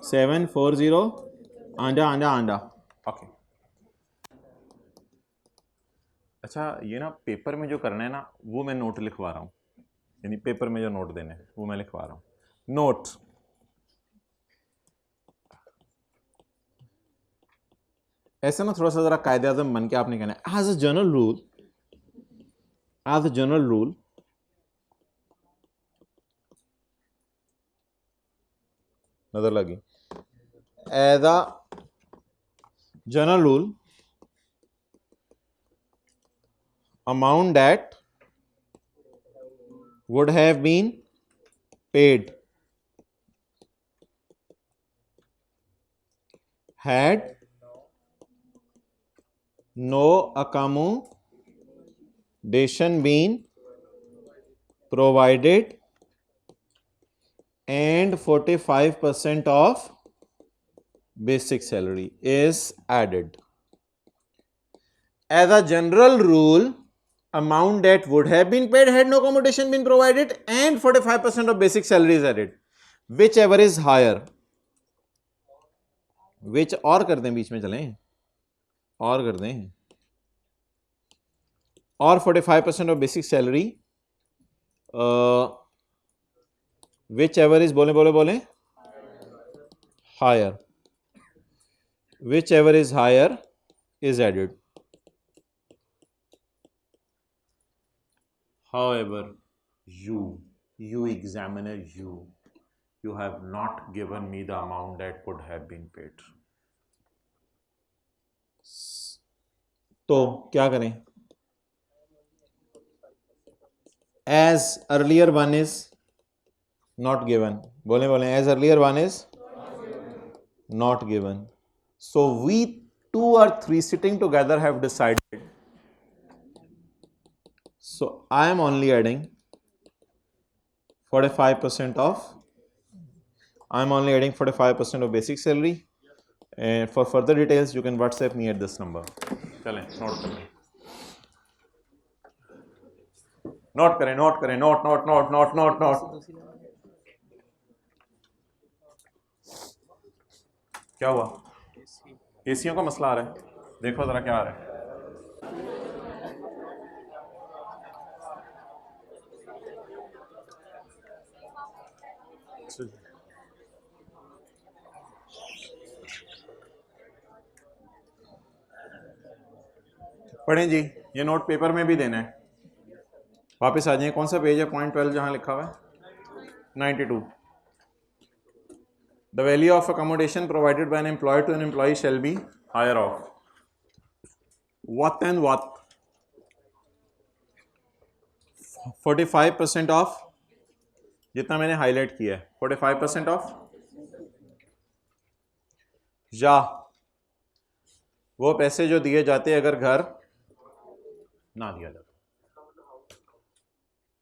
1740 आंडा आंडा आंडा। ओके। अच्छा, ये ना पेपर में जो करना है ना वो मैं नोट लिखवा रहा हूँ, यानी पेपर में जो नोट देने हैं वो मैं लिखवा रहा हूँ। नोट, ऐसे ना थोड़ा सा जरा कायदे आज़म बन के आपने कहना है as a general rule, as a general rule नजर लगी, as a general rule amount that would have been paid had no accommodation been provided and 45% of basic salary is added. As a general rule, amount that would have been paid had no accommodation been provided and 45% of basic salary is added. Whichever is higher, which और कर दें, बीच में चलें और कर दें, और 45% of basic salary, whichever is बोले बोले बोले higher, whichever is higher is added. However, you examiner, you have not given me the amount that would have been paid. तो क्या करें? As earlier one is not given, बोले बोले as earlier one is not given. So we 2 or 3 sitting together have decided. So I am only adding 45% of, I am only adding 45% of basic salary. And for further details you can WhatsApp me at this number. चलें नोट करें, नोट करें, नोट करें, note note note note note note. क्या हुआ? एसियों का मसला आ रहा है, देखो जरा क्या आ रहा है। पढ़ें जी, ये नोट पेपर में भी देना है। वापस आ जाइए, कौन सा पेज है? पॉइंट 12 जहाँ लिखा हुआ है 92। The value of accommodation provided by an employee to an employee shall be higher of what and what 45% of, जितना मैंने हाईलाइट किया है 45% ऑफ, या वो पैसे जो दिए जाते अगर घर ना दिया जाता,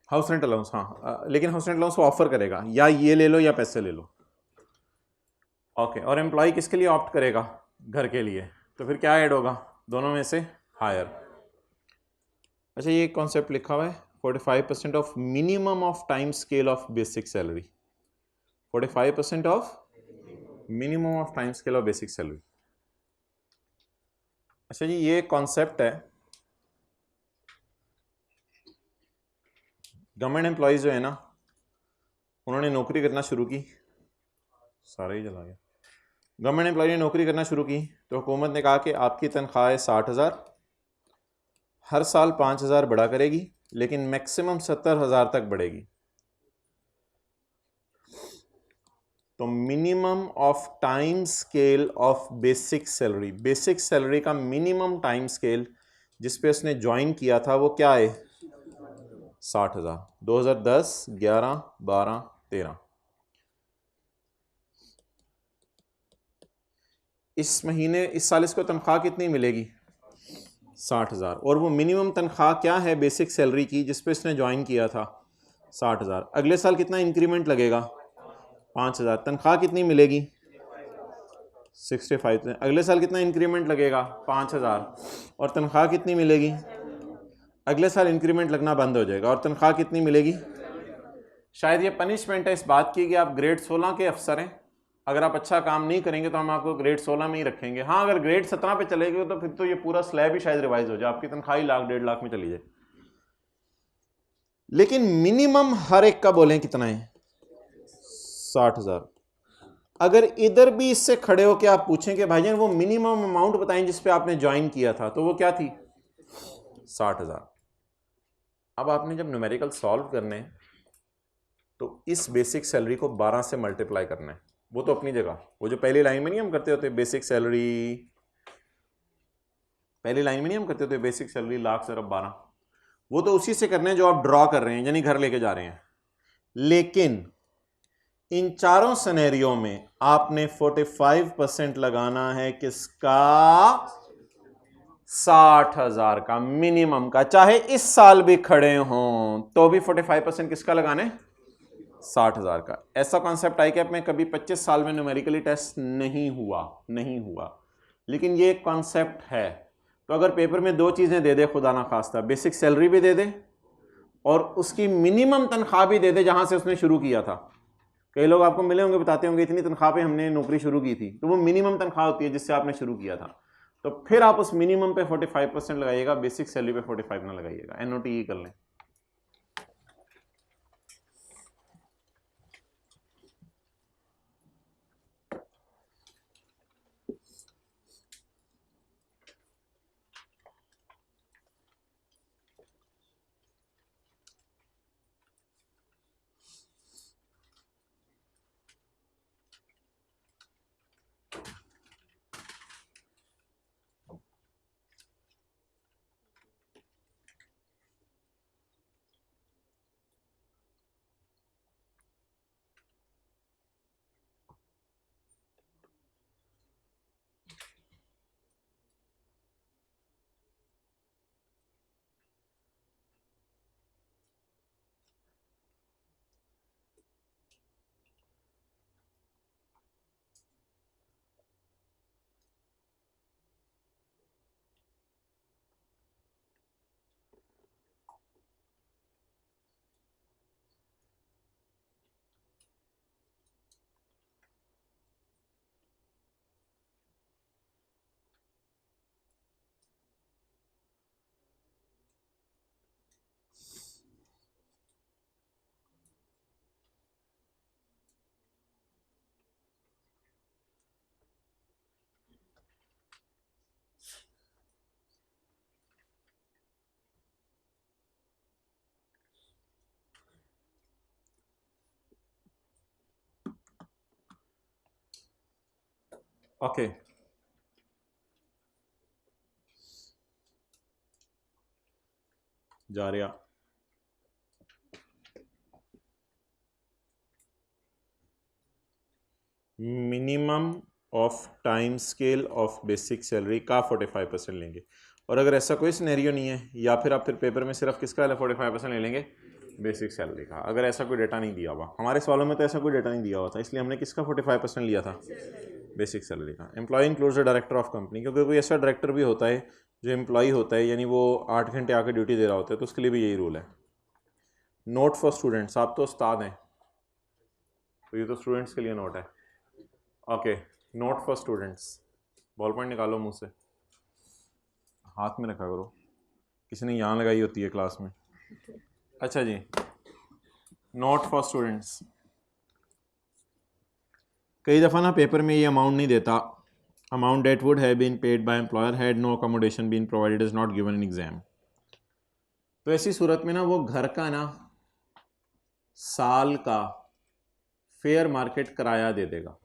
हाउस रेंट अलाउंस। हाँ, लेकिन हाउस रेंट अलाउंस वो ऑफर करेगा, या ये ले लो या पैसे ले लो। ओके, और एम्प्लॉय किसके लिए ऑप्ट करेगा? घर के लिए। तो फिर क्या ऐड होगा? दोनों में से हायर। अच्छा, ये कॉन्सेप्ट लिखा हुआ है 45% of minimum of time scale of basic salary, 45% of minimum of time scale of basic salary. अच्छा जी, ये कॉन्सेप्ट है, गवर्नमेंट एम्प्लॉयज जो है ना, उन्होंने नौकरी करना शुरू की, सारा ही चला गया। गवर्नमेंट एम्प्लॉय ने नौकरी करना शुरू की तो हुकूमत ने कहा कि आपकी तनख्वाह है 60,000, हर साल 5,000 बढ़ा करेगी, लेकिन मैक्सिमम 70,000 तक बढ़ेगी। तो minimum of time scale of basic salary, basic salary का मिनिमम टाइम स्केल जिस पे उसने ज्वाइन किया था वो क्या है? 60,000। 2010, 11, 12, 13। इस महीने, इस साल इसको तनख्वाह कितनी मिलेगी? 60,000। और वो मिनिमम तनख्वाह क्या है बेसिक सैलरी की जिस पे इसने ज्वाइन किया था? 60,000। अगले साल कितना इंक्रीमेंट लगेगा? 5,000। तनख्वाह कितनी मिलेगी? 65। अगले साल कितना इंक्रीमेंट लगेगा? 5,000। और तनख्वाह कितनी मिलेगी? अगले साल इंक्रीमेंट लगना बंद हो जाएगा और तनख्वाह कितनी मिलेगी? शायद ये पनिशमेंट है इस बात की कि आप ग्रेड 16 के अफसर हैं, अगर आप अच्छा काम नहीं करेंगे तो हम आपको ग्रेड 16 में ही रखेंगे। हाँ, अगर ग्रेड 17 पे चले गए तो फिर तो ये पूरा स्लैब ही शायद रिवाइज हो जाए, आपकी तनख्वाह ही लाख 1.5 लाख में चली जाए। लेकिन मिनिमम हर एक का बोलें कितना है? 60,000। अगर इधर भी इससे खड़े होकर आप पूछें कि भाईजान वो मिनिमम अमाउंट बताएं जिस पे आपने ज्वाइन किया था, तो वो क्या थी? 60,000। अब आपने जब न्यूमेरिकल सॉल्व करने हैं तो इस बेसिक सैलरी को 12 से मल्टीप्लाई करना है। वो तो अपनी जगह, वो जो पहली लाइन में नहीं हम करते होते बेसिक सैलरी, पहली लाइन में नहीं हम करते होते बेसिक सैलरी लाख सिर्फ 12, वो तो उसी से करने हैं जो आप ड्रॉ कर रहे हैं, यानी घर लेके जा रहे हैं। लेकिन इन चारों सिनेरियो में आपने 45% लगाना है किसका? 60,000 का, मिनिमम का। चाहे इस साल भी खड़े हों तो भी 45% किसका लगाने? 60,000 का। ऐसा कॉन्सेप्ट आई कैप में कभी 25 साल में न्यूमेरिकली टेस्ट नहीं हुआ, लेकिन ये एक कॉन्सेप्ट है। तो अगर पेपर में दो चीजें दे दे खुदा ना खास्ता, बेसिक सैलरी भी दे दे और उसकी मिनिमम तनख्वाह भी दे दे जहां से उसने शुरू किया था। कई लोग आपको मिले होंगे, बताते होंगे इतनी तनख्वाह पे हमने नौकरी शुरू की थी, तो वो मिनिमम तनख्वाह होती है जिससे आपने शुरू किया था। तो फिर आप उस मिनिमम पे 45% लगाइएगा, बेसिक सैलरी पे 45 ना लगाइएगा। NOT कर लें। ओके, जा रहा minimum of time scale of basic salary का 45% लेंगे। और अगर ऐसा कोई सिनेरियो नहीं है, या फिर आप फिर पेपर में सिर्फ किसका 45% ले लेंगे? बेसिक सैलरी का। अगर ऐसा कोई डेटा नहीं दिया हुआ, हमारे सवालों में तो ऐसा कोई डेटा नहीं दिया हुआ था, इसलिए हमने किसका 45% लिया था? बेसिक सैलरी का। Employee includes the director of company, क्योंकि कोई ऐसा डायरेक्टर भी होता है जो एम्प्लॉय होता है, यानी वो 8 घंटे आकर ड्यूटी दे रहा होता है, तो उसके लिए भी यही रूल है। नोट फॉर स्टूडेंट्स, आप तो उस्ताद हैं तो ये तो स्टूडेंट्स के लिए नोट है। Okay, note for students, ball point निकालो मुंह से, हाथ में रखा करो, किसी ने यहाँ लगाई होती है क्लास में। अच्छा जी, नोट फॉर स्टूडेंट्स, कई दफ़ा ना पेपर में ये अमाउंट नहीं देता, amount that would have been paid by employer had no accommodation been provided is not given in exam. तो ऐसी सूरत में ना वो घर का ना साल का फेयर मार्केट किराया दे देगा।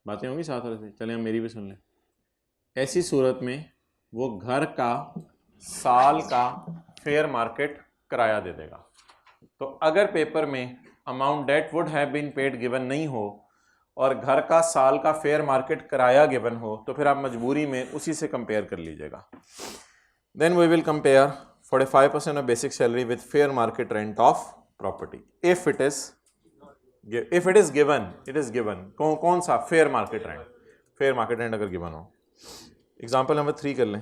बातें होंगी साथ साथ, चलें हम मेरी भी सुन लें। ऐसी सूरत में वो घर का साल का फेयर मार्केट किराया दे देगा। तो अगर पेपर में amount that would have been paid given नहीं हो और घर का साल का फेयर मार्केट किराया गिवन हो, तो फिर आप मजबूरी में उसी से कंपेयर कर लीजिएगा। Then we will compare 45% of basic salary with fair market rent of property if it is given. कौन सा fair market rent, fair market rent अगर गिवन हो। एग्जाम्पल नंबर 3 कर लें।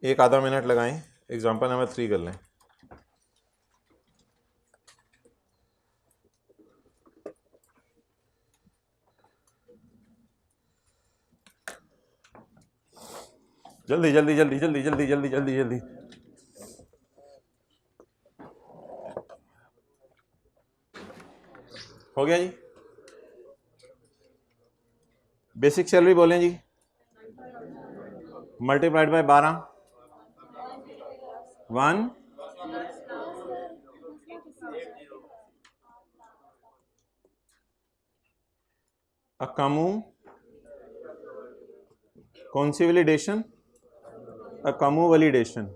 एक आधा मिनट लगाएं, एग्जाम्पल नंबर 3 कर लें। जल्दी जल्दी जल्दी जल्दी जल्दी जल्दी जल्दी जल्दी। हो गया जी। बेसिक सैलरी बोलें जी, मल्टीप्लाइड बाय 12 1 अकामू कौन सी वैलिडेशन, अकामू वैलिडेशन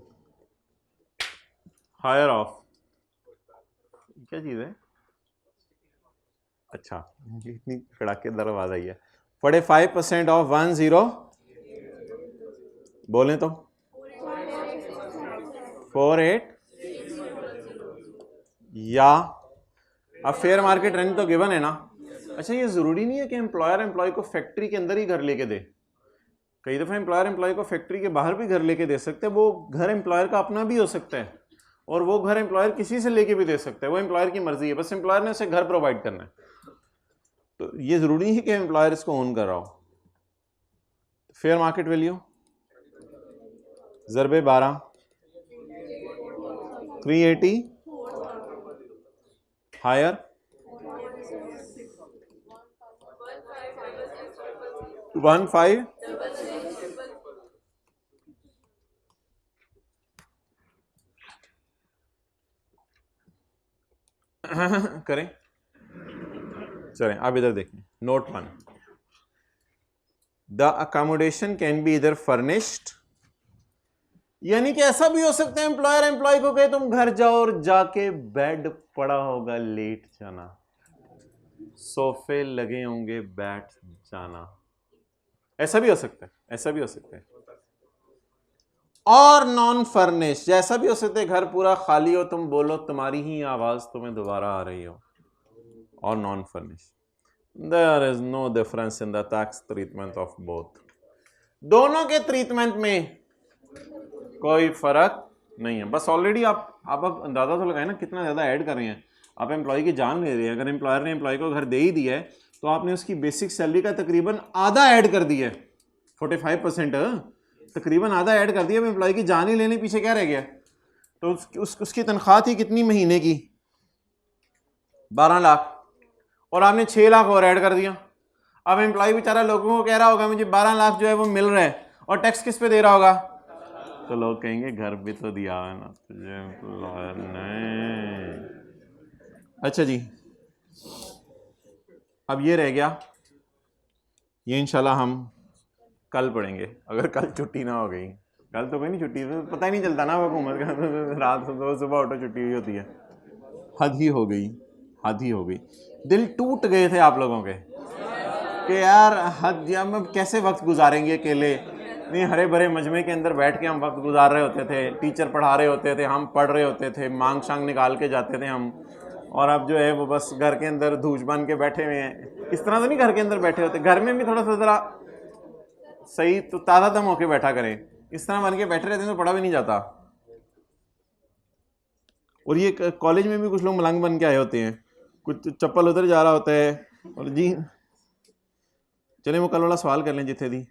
हायर ऑफ, क्या चीज़ है? अच्छा, इतनी कड़ाकेदार आवाज आई है। 45% ऑफ 10 बोलें तो 48 या अब फेयर मार्केट रेंट तो गिवन है ना। अच्छा, ये ज़रूरी नहीं है कि एम्प्लॉयर एम्प्लॉय को फैक्ट्री के अंदर ही घर लेके दे। कई दफ़ा एम्प्लॉयर एम्प्लॉय को फैक्ट्री के बाहर भी घर लेके दे सकते हैं। वो घर एम्प्लॉयर का अपना भी हो सकता है और वो घर एम्प्लॉयर किसी से लेके भी दे सकता है, वो एम्प्लॉयर की मर्जी है, बस एम्प्लॉयर ने उसे घर प्रोवाइड करना है। तो ये ज़रूरी नहीं है कि एम्प्लॉयर इसको ओन कर रहा हो। फेयर मार्केट वैल्यू ज़रबे 12 380 हायर 15 करें। चलें आप इधर देखें, note 1, the accommodation can be इधर फर्निश्ड, यानी कि ऐसा भी हो सकता है एम्प्लॉयर एम्प्लॉय को कहे तुम घर जाओ और जाके बेड पड़ा होगा लेट जाना, सोफे लगे होंगे बैठ जाना, ऐसा भी हो सकता है, ऐसा भी हो सकता है। और नॉन फर्निश, जैसा भी हो सकता है घर पूरा खाली हो, तुम बोलो तुम्हारी ही आवाज तुम्हें दोबारा आ रही हो, और non furnish. There is no difference in the tax treatment of both, दोनों के ट्रीटमेंट में कोई फर्क नहीं है। बस ऑलरेडी आप अंदाजा तो लगाए ना कितना ज्यादा ऐड कर रहे हैं। आप एम्प्लॉय की जान ले रहे हैं। अगर एम्प्लॉयर ने एम्प्लॉय को घर दे ही दिया है तो आपने उसकी बेसिक सैलरी का तकरीबन आधा ऐड कर दिया है, 45% तकरीबन आधा ऐड कर दिया। अब एम्प्लॉय की जान ही लेने पीछे क्या रह गया? तो उसकी तनख्वाह थी कितनी महीने की? 12 लाख, और आपने 6 लाख और ऐड कर दिया। अब एम्प्लॉय बेचारा लोगों को कह रहा होगा मुझे 12 लाख जो है वो मिल रहा है, और टैक्स किस पे दे रहा होगा? तो लोग कहेंगे घर भी तो दिया है ना तुझे एम्प्लॉयर ने। अच्छा जी, अब ये रह गया, ये इंशाल्लाह हम कल पढ़ेंगे, अगर कल छुट्टी ना हो गई। कल तो कोई नहीं छुट्टी, तो पता ही नहीं चलता ना हुकूमत का, रात सुबह उठो छुट्टी हुई होती है। हद ही हो गई, हद ही हो गई। दिल टूट गए थे आप लोगों के कि यार हद, हम कैसे वक्त गुजारेंगे अकेले। नहीं, हरे भरे मजमे के अंदर बैठ के हम वक्त गुजार रहे होते थे, टीचर पढ़ा रहे होते थे, हम पढ़ रहे होते थे, मांग शांग निकाल के जाते थे हम। और अब जो है वो बस घर के अंदर धूज बन के बैठे हुए हैं। इस तरह तो नहीं घर के अंदर बैठे होते, घर में भी थोड़ा सा ज़रा सही तो ताज़ा दम होके बैठा करें। इस तरह बन के बैठे रहते हैं तो पढ़ा भी नहीं जाता। और ये कॉलेज में भी कुछ लोग मलंग बन के आए होते हैं, कुछ चप्पल उधर जा रहा होता है। और जी चलिए वो कल वाला सवाल कर लें जिथे दी।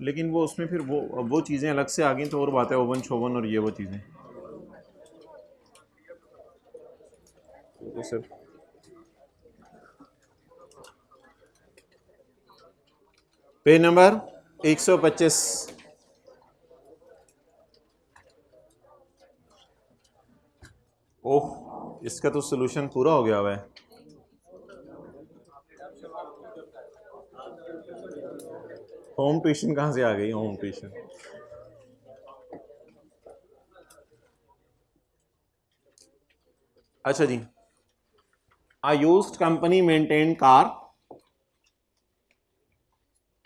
लेकिन वो उसमें फिर वो चीज़ें अलग से आ गई तो और बात है, ओवन शोवन और ये वो चीज़ें। तो सर पेज नंबर 125। ओह, इसका तो सोल्यूशन पूरा हो गया हुआ है। होम ट्यूशन कहाँ से आ गई, होम ट्यूशन। अच्छा जी, आ यूज्ड कंपनी मेंटेन कार।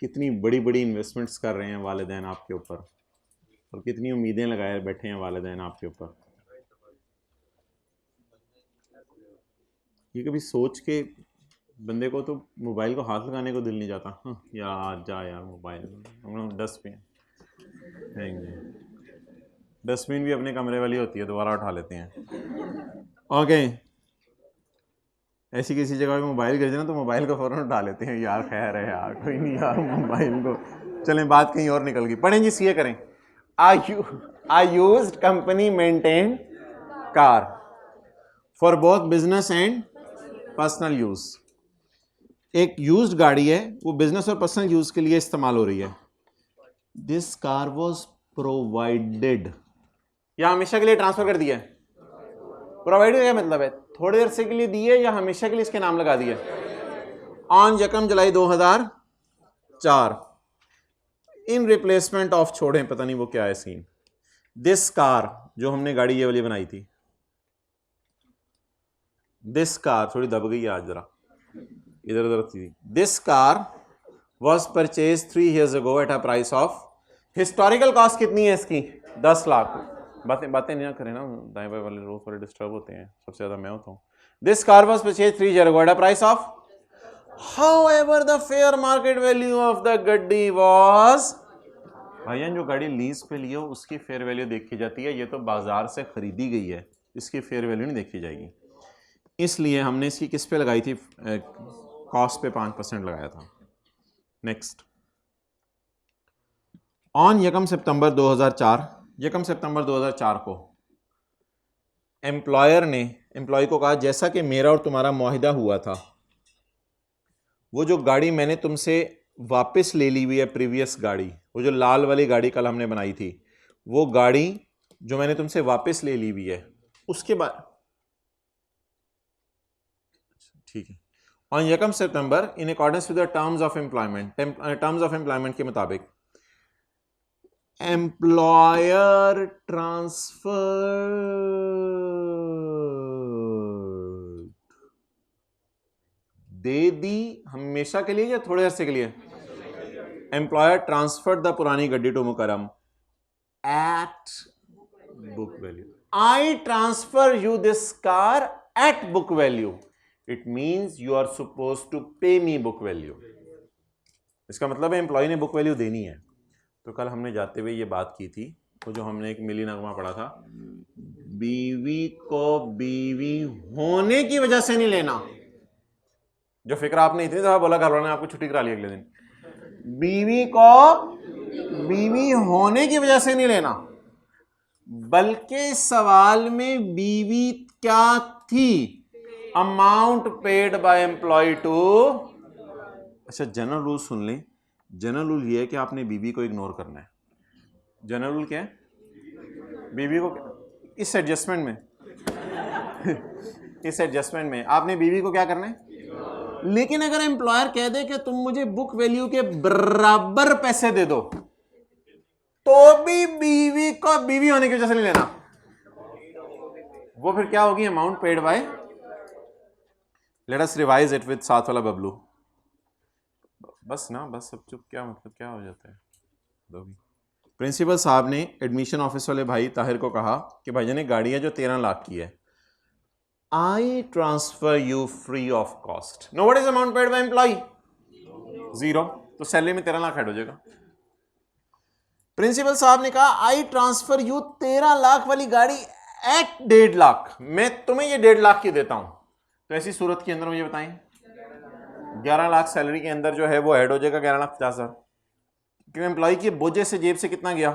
कितनी बड़ी बड़ी इन्वेस्टमेंट्स कर रहे हैं वालिदैन आपके ऊपर, और कितनी उम्मीदें लगाए बैठे हैं वालिदैन आपके ऊपर। ये कभी सोच के बंदे को तो मोबाइल को हाथ लगाने को दिल नहीं जाता। हाँ यार, जा यार मोबाइल, हम लोग डस्टबिन फेंक, डस्टबिन भी अपने कमरे वाली होती है, दोबारा उठा लेते हैं। ओके, ऐसी किसी जगह पे मोबाइल गिर जाए ना तो मोबाइल को फ़ौरन उठा लेते हैं, यार खैर है यार, कोई नहीं यार मोबाइल को, चलें बात कहीं और निकल गई। पढ़ें जी, सीए करें। A used company maintain car for both business and personal use. एक यूज्ड गाड़ी है, वो बिजनेस और पर्सनल यूज के लिए इस्तेमाल हो रही है। दिस कार वॉज प्रोवाइडेड, या हमेशा के लिए ट्रांसफर कर दिया है। प्रोवाइडेड क्या मतलब है, थोड़ी देर से के लिए दिए या हमेशा के लिए इसके नाम लगा दिया। On 1 July 2004 in replacement of, छोड़ें पता नहीं वो क्या है सीन। दिस कार, जो हमने गाड़ी ये वाली बनाई थी, दिस कार थोड़ी दब गई आज जरा, इधर उधर थी। This car was purchase 3 years ago at a price of, historical cost कितनी है इसकी, 10 लाख। बातें नहीं करें ना, दाएं बाएं वाले लोग थोड़े डिस्टर्ब होते हैं, सबसे ज्यादा मैं होता हूँ। This car was purchase 3 years ago at a price of, however the fair market value of the गड्डी वॉज, भाईजान जो गाड़ी लीज पे ली हो उसकी फेयर वैल्यू देखी जाती है, ये तो बाजार से खरीदी गई है, इसकी फेयर वैल्यू नहीं देखी जाएगी। इसलिए हमने इसकी किस पे लगाई थी, कॉस्ट पे 5% लगाया था। नेक्स्ट, ऑन 1 सितंबर 2004, 1 सितंबर 2004 को एम्प्लॉयर ने एम्प्लॉय को कहा, जैसा कि मेरा और तुम्हारा मुआहिदा हुआ था, वो जो गाड़ी मैंने तुमसे वापस ले ली हुई है, प्रीवियस गाड़ी, वो जो लाल वाली गाड़ी कल हमने बनाई थी, वो गाड़ी जो मैंने तुमसे वापस ले ली हुई है, उसके बाद ठीक है, on 1 September in accordance with the terms of employment, terms of employment के मुताबिक एम्प्लॉयर ट्रांसफर दे दी, हमेशा के लिए या थोड़े अरसे के लिए। एम्प्लॉयर ट्रांसफर द पुरानी गड्डी to Mukarram at book value. I transfer you this car at book value, it means you are suppose to pay me book value. इसका मतलब है एम्प्लॉय ने बुक वैल्यू देनी है। तो कल हमने जाते हुए ये बात की थी, तो जो हमने एक मिली नगमा पढ़ा था, बीवी को बीवी होने की वजह से नहीं लेना। जो फिक्र आपने इतनी दफा बोला, घर वालों ने आपको छुट्टी करा ली अगले दिन, बीवी को बीवी होने की वजह से नहीं लेना, बल्कि सवाल में बीवी क्या थी, amount paid by employee to. अच्छा, जनरल रूल सुन लें। जनरल रूल ये है कि आपने बीवी को इग्नोर करना है। जनरल रूल क्या है, बीवी को इस एडजस्टमेंट में इस एडजस्टमेंट में आपने बीवी को क्या करना है। लेकिन अगर एम्प्लॉयर कह दे कि तुम मुझे बुक वैल्यू के बराबर पैसे दे दो, तो भी बीवी को बीवी होने की वजह से नहीं लेना। वो फिर क्या होगी, amount paid bye, let us revise it with साथ वाला बबलू। बस ना, बस सब चुप, क्या मतलब क्या हो जाता है। प्रिंसिपल साहब ने एडमिशन ऑफिस वाले भाई ताहिर को कहा कि भाईजान एक गाड़ी है जो 13 लाख की है, I transfer you free of cost. No what is amount paid by employee, 0, तो सैलरी में 13 लाख ऐड हो जाएगा। प्रिंसिपल साहब ने कहा आई ट्रांसफर यू 13 लाख वाली गाड़ी एट 1.5 लाख, मैं तुम्हें ये 1.5 लाख की देता हूं। तो ऐसी सूरत के अंदर मुझे बताएं, 11 लाख सैलरी के अंदर जो है वो ऐड हो जाएगा 11,50,000। कि एम्प्लॉय की बोझे से जेब से कितना गया?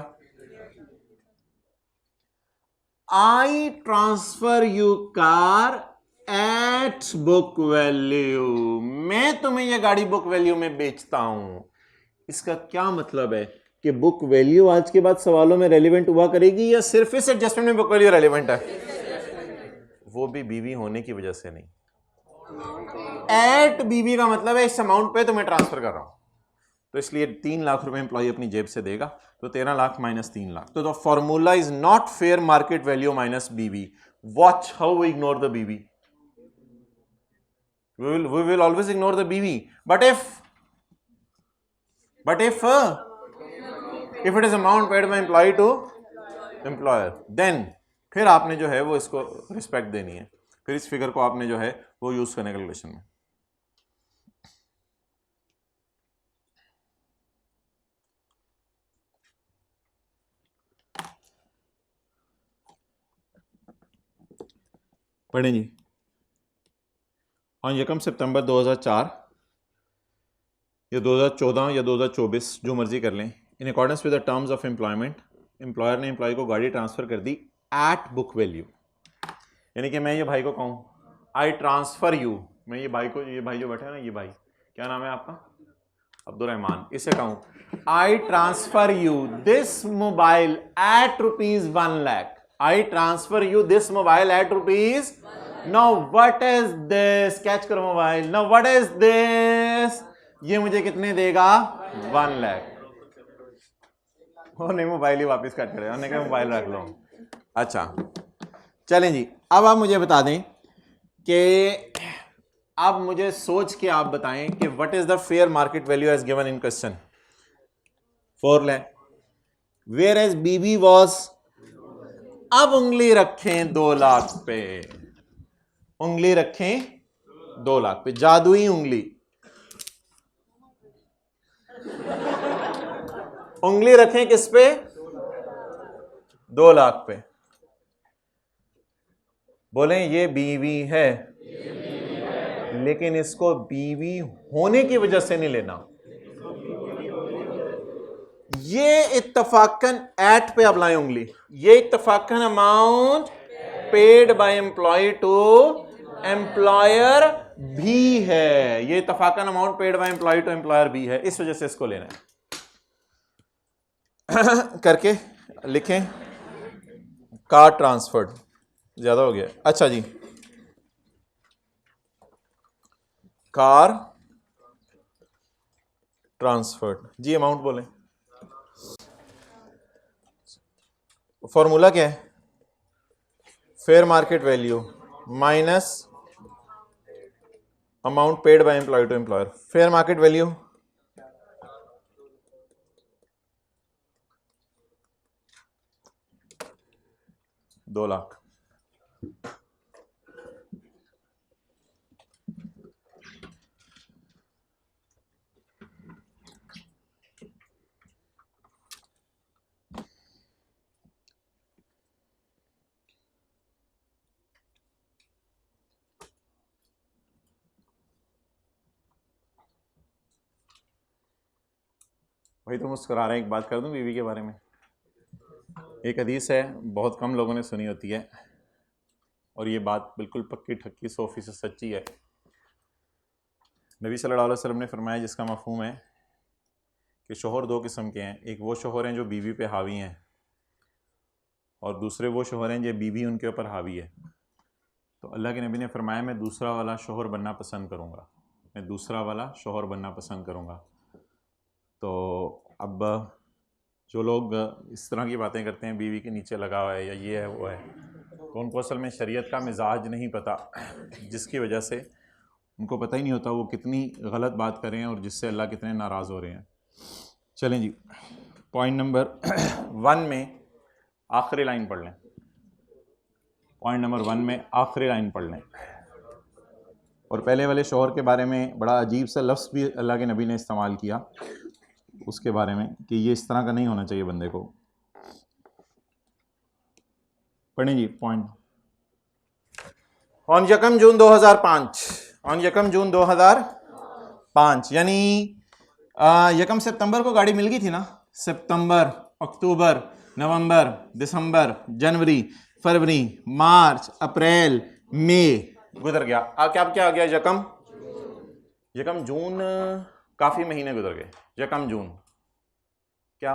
I transfer you car at book value, मैं तुम्हें यह गाड़ी बुक वैल्यू में बेचता हूं। इसका क्या मतलब है कि बुक वैल्यू आज के बाद सवालों में रेलिवेंट हुआ करेगी या सिर्फ इस एडजस्टमेंट में बुक वैल्यू रेलिवेंट है? वो भी बीवी होने की वजह से नहीं। एट बीवी का मतलब है इस अमाउंट पे तुम्हें ट्रांसफर कर रहा हूं, तो इसलिए 3 लाख रुपए एम्प्लॉय अपनी जेब से देगा, तो 13 लाख माइनस 3 लाख। तो formula is not fair market value minus BV. Watch how we ignore the BV. we will always ignore the BV, but if it is amount paid by employee to employer, then फिर आपने जो है वो इसको रिस्पेक्ट देनी है, फिर इस फिगर को आपने जो है वो यूज करने कैलकुलेशन में। पढ़ें जी। ऑन 1 सितंबर 2004 या 2014 या 2024 जो मर्जी कर लें, in accordance with the terms of employment, employer ने एम्प्लॉय को गाड़ी ट्रांसफर कर दी एट बुक वैल्यू। यानी कि मैं ये भाई को कहूँ आई ट्रांसफर यू, मैं ये भाई को, ये भाई जो बैठा है ना, ये भाई क्या नाम है आपका? अब्दुल रहमान। इसे कहूँ I transfer you this mobile at ₹1 lakh, I transfer you this mobile at rupees. Now what is this, catch करो mobile, now what is this, ये मुझे कितने देगा? 1 लाख। वो नहीं, मोबाइल ही वापस कट करे, उन्होंने कहा मोबाइल रख लो। अच्छा चलें जी, अब आप मुझे बता दें कि अब मुझे सोच के आप बताएं कि what is the fair market value as given in question. 4 lakh, whereas BV was, अब उंगली रखें 2 लाख पे, उंगली रखें 2 लाख पे, जादुई उंगली, उंगली रखें किस पे? 2 लाख पे। बोलें ये बीवी है, लेकिन इसको बीवी होने की वजह से नहीं लेना। ये इत्तफाकन एट पे अब लाएं उंगली, ये इत्तफाकन amount paid by employee to employer भी है, ये इत्तफाकन amount paid by employee to employer भी है, इस वजह से इसको लेना है। करके लिखें कार ट्रांसफर्ड, ज्यादा हो गया। अच्छा जी, कार ट्रांसफर्ड जी, अमाउंट बोलें। फॉर्मूला क्या है? Fair market value minus amount paid by employee to employer. Fair market value $2 lakh. भाई तो मुस्कुरा रहे हैं, एक बात कर दूं बीवी के बारे में। एक हदीस है, बहुत कम लोगों ने सुनी होती है, और ये बात बिल्कुल पक्की ठक्की 100% सच्ची है। नबी सल्लल्लाहु अलैहि वसल्लम ने फरमाया, जिसका मफहूम है कि शोहर 2 किस्म के हैं, एक वो शोहर हैं जो बीवी पे हावी हैं, और दूसरे वो शोहर हैं जो बीवी उनके ऊपर हावी है। तो अल्लाह के नबी ने फरमाया, मैं दूसरा वाला शोहर बनना पसंद करूँगा, मैं दूसरा वाला शोहर बनना पसंद करूँगा। तो अब जो लोग इस तरह की बातें करते हैं, बीवी के नीचे लगा हुआ है या ये है वो है, तो उनको असल में शरीयत का मिजाज नहीं पता, जिसकी वजह से उनको पता ही नहीं होता वो कितनी गलत बात कर रहे हैं और जिससे अल्लाह कितने नाराज़ हो रहे हैं। चलें जी, पॉइंट नंबर 1 में आखिरी लाइन पढ़ लें। पॉइंट नंबर 1 में आखिरी लाइन पढ़ लें। और पहले वाले शोहर के बारे में बड़ा अजीब सा लफ्ज़ भी अल्लाह के नबी ने इस्तेमाल किया उसके बारे में कि ये इस तरह का नहीं होना चाहिए बंदे को। पढ़ें जी पॉइंट। ऑन 1 जून 2005, ऑन 1 जून 2005 यानी यकम सितंबर को गाड़ी मिल गई थी ना, सितंबर, अक्टूबर, नवंबर, दिसंबर, जनवरी, फरवरी, मार्च, अप्रैल, मई गुजर गया। अब क्या आ गया, यकम, यकम जून, काफी महीने गुजर गए, यकम जून, क्या,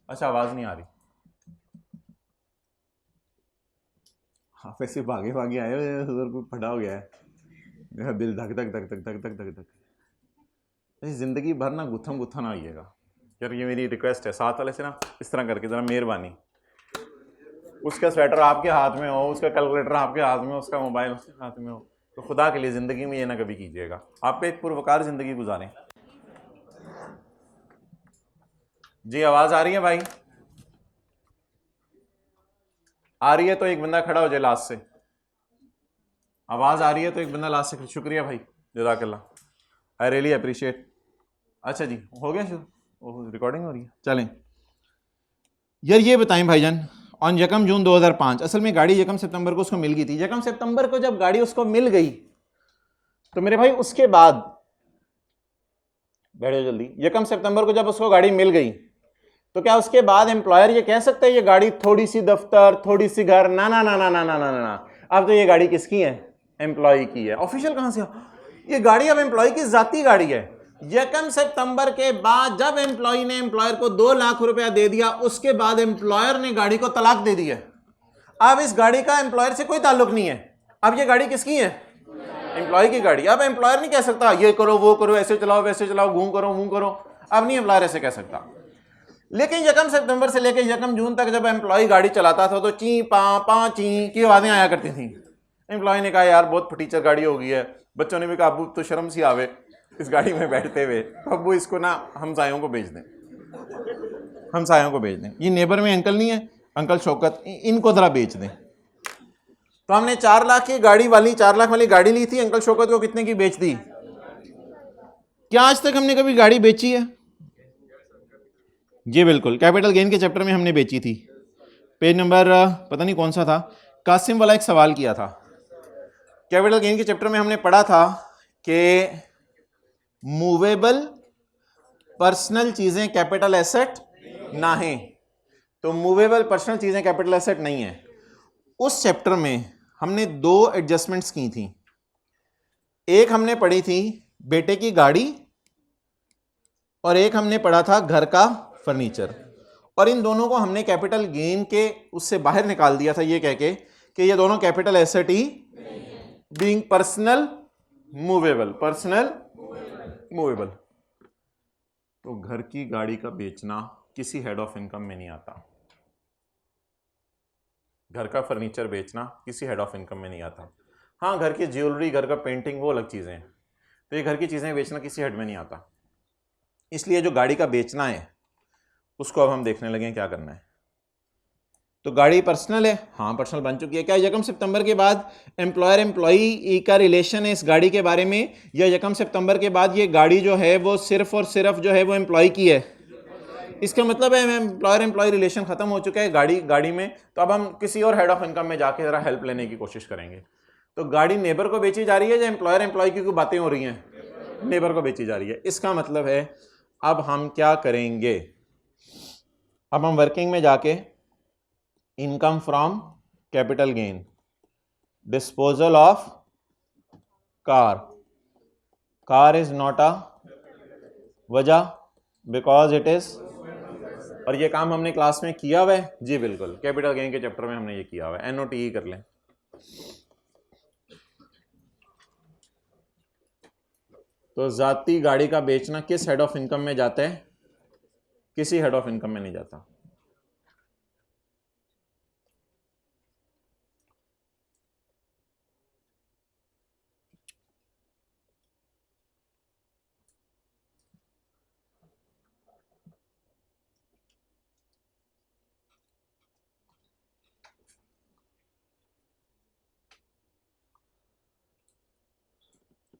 अच्छा आवाज नहीं आ रही, हाँ वैसे भागे भागे आए हो, उधर को फटा हो गया है, मेरा दिल धक धक धक धक धक धक धक धक। जिंदगी भर ना गुत्थम गुत्था ना आइएगा यार, ये मेरी रिक्वेस्ट है, साथ वाले से ना इस तरह करके जरा मेहरबानी, उसका स्वेटर आपके हाथ में हो, उसका कैलकुलेटर आपके हाथ में हो, उसका मोबाइल उसके हाथ में हो, तो खुदा के लिए जिंदगी में ये ना कभी कीजिएगा, आप पे एक पुरवकार जिंदगी गुजारें। जी आवाज आ रही है भाई, आ रही है तो एक बंदा खड़ा हो जाए लास्ट से, आवाज आ रही है तो एक बंदा लास्ट से, शुक्रिया भाई, जज़ाकल्लाह, आई रियली अप्रिशिएट। अच्छा जी हो गया शुरू, रिकॉर्डिंग हो रही है, चलें यार। ये बताएं भाईजान, ऑन यकम जून 2005, असल में गाड़ी यकम सितंबर को उसको मिल गई थी। यकम सितंबर को जब गाड़ी उसको मिल गई तो मेरे भाई उसके बाद, बैठो जल्दी, यकम सितंबर को जब उसको गाड़ी मिल गई तो क्या उसके बाद एम्प्लॉयर ये कह सकता है ये गाड़ी थोड़ी सी दफ्तर, थोड़ी सी घर, ना ना ना ना ना ना ना ना, अब तो ये गाड़ी किसकी है, एम्प्लॉय की है। ऑफिशियल कहां से, ये गाड़ी अब एम्प्लॉय की जाती गाड़ी है। यकम सितंबर के बाद जब एम्प्लॉय ने एम्प्लॉयर को 2 लाख रुपया दे दिया, उसके बाद एम्प्लॉयर ने गाड़ी को तलाक दे दी है। अब इस गाड़ी का एम्प्लॉयर से कोई ताल्लुक नहीं है, अब ये गाड़ी किसकी है, एम्प्लॉय की गाड़ी। अब एम्प्लॉयर नहीं कह सकता ये करो वो करो, ऐसे चलाओ वैसे चलाओ, घूम करो वो करो, अब नहीं एम्प्लॉयर ऐसे कह सकता। लेकिन यकम सितंबर से लेकर यकम जून तक जब एम्प्लॉय गाड़ी चलाता था तो ची पा ची की आवाजें आया करती थी। एम्प्लॉय ने कहा यार बहुत फटीचर गाड़ी हो गई है, बच्चों ने भी कहा अबू तो शर्म सी आवे इस गाड़ी में बैठते हुए, तो अबू इसको ना हमसायों को बेच दें, हमसायों को बेच दें। ये नेबर में अंकल नहीं है, अंकल शौकत, इनको जरा बेच दें। तो हमने 4 लाख की गाड़ी वाली, 4 लाख वाली गाड़ी ली थी, अंकल शौकत को कितने की बेच दी? क्या आज तक हमने कभी गाड़ी बेची है? जी बिल्कुल, कैपिटल गेन के चैप्टर में हमने बेची थी, पेज नंबर पता नहीं कौन सा था, कासिम वाला एक सवाल किया था। कैपिटल गेन के चैप्टर में हमने पढ़ा था कि मूवेबल पर्सनल चीजें कैपिटल एसेट ना है, तो मूवेबल पर्सनल चीजें कैपिटल एसेट नहीं है। उस चैप्टर में हमने 2 एडजस्टमेंट्स की थी, एक हमने पढ़ी थी बेटे की गाड़ी और एक हमने पढ़ा था घर का फर्नीचर, और इन दोनों को हमने कैपिटल गेन के उससे बाहर निकाल दिया था ये कह के कि ये दोनों कैपिटल एसेट ही, being personal movable, personal movable. तो घर की गाड़ी का बेचना किसी हेड ऑफ इनकम में नहीं आता, घर का फर्नीचर बेचना किसी हेड ऑफ इनकम में नहीं आता। हाँ घर की ज्वेलरी, घर का पेंटिंग, वो अलग चीजें हैं, तो ये घर की चीजें बेचना किसी हेड में नहीं आता। इसलिए जो गाड़ी का बेचना है उसको अब हम देखने लगे क्या करना है। तो गाड़ी पर्सनल है, हाँ पर्सनल बन चुकी है। क्या यकम सितंबर के बाद एम्प्लॉयर एम्प्लॉई का रिलेशन है इस गाड़ी के बारे में, या यकम सितंबर के बाद ये गाड़ी जो है वो सिर्फ और सिर्फ जो है वो एम्प्लॉय की है? इसका मतलब है एम्प्लॉयर एम्प्लॉय रिलेशन खत्म हो चुका है गाड़ी में, तो अब हम किसी और हेड ऑफ इनकम में जाके जरा हेल्प लेने की कोशिश करेंगे। तो गाड़ी नेबर को बेची जा रही है या एम्प्लॉयर एम्प्लॉय की कोई बातें हो रही हैं? नेबर को बेची जा रही है। इसका मतलब है अब हम क्या करेंगे, अब हम वर्किंग में जाके income from capital gain, disposal of car is not a वजह बिकॉज इट इज, और ये काम हमने क्लास में किया हुआ है। जी बिल्कुल, कैपिटल गेन के चैप्टर में हमने ये किया हुआ है, NOTE कर लें। तो जाती गाड़ी का बेचना किस हेड ऑफ इनकम में जाता है? किसी हेड ऑफ इनकम में नहीं जाता।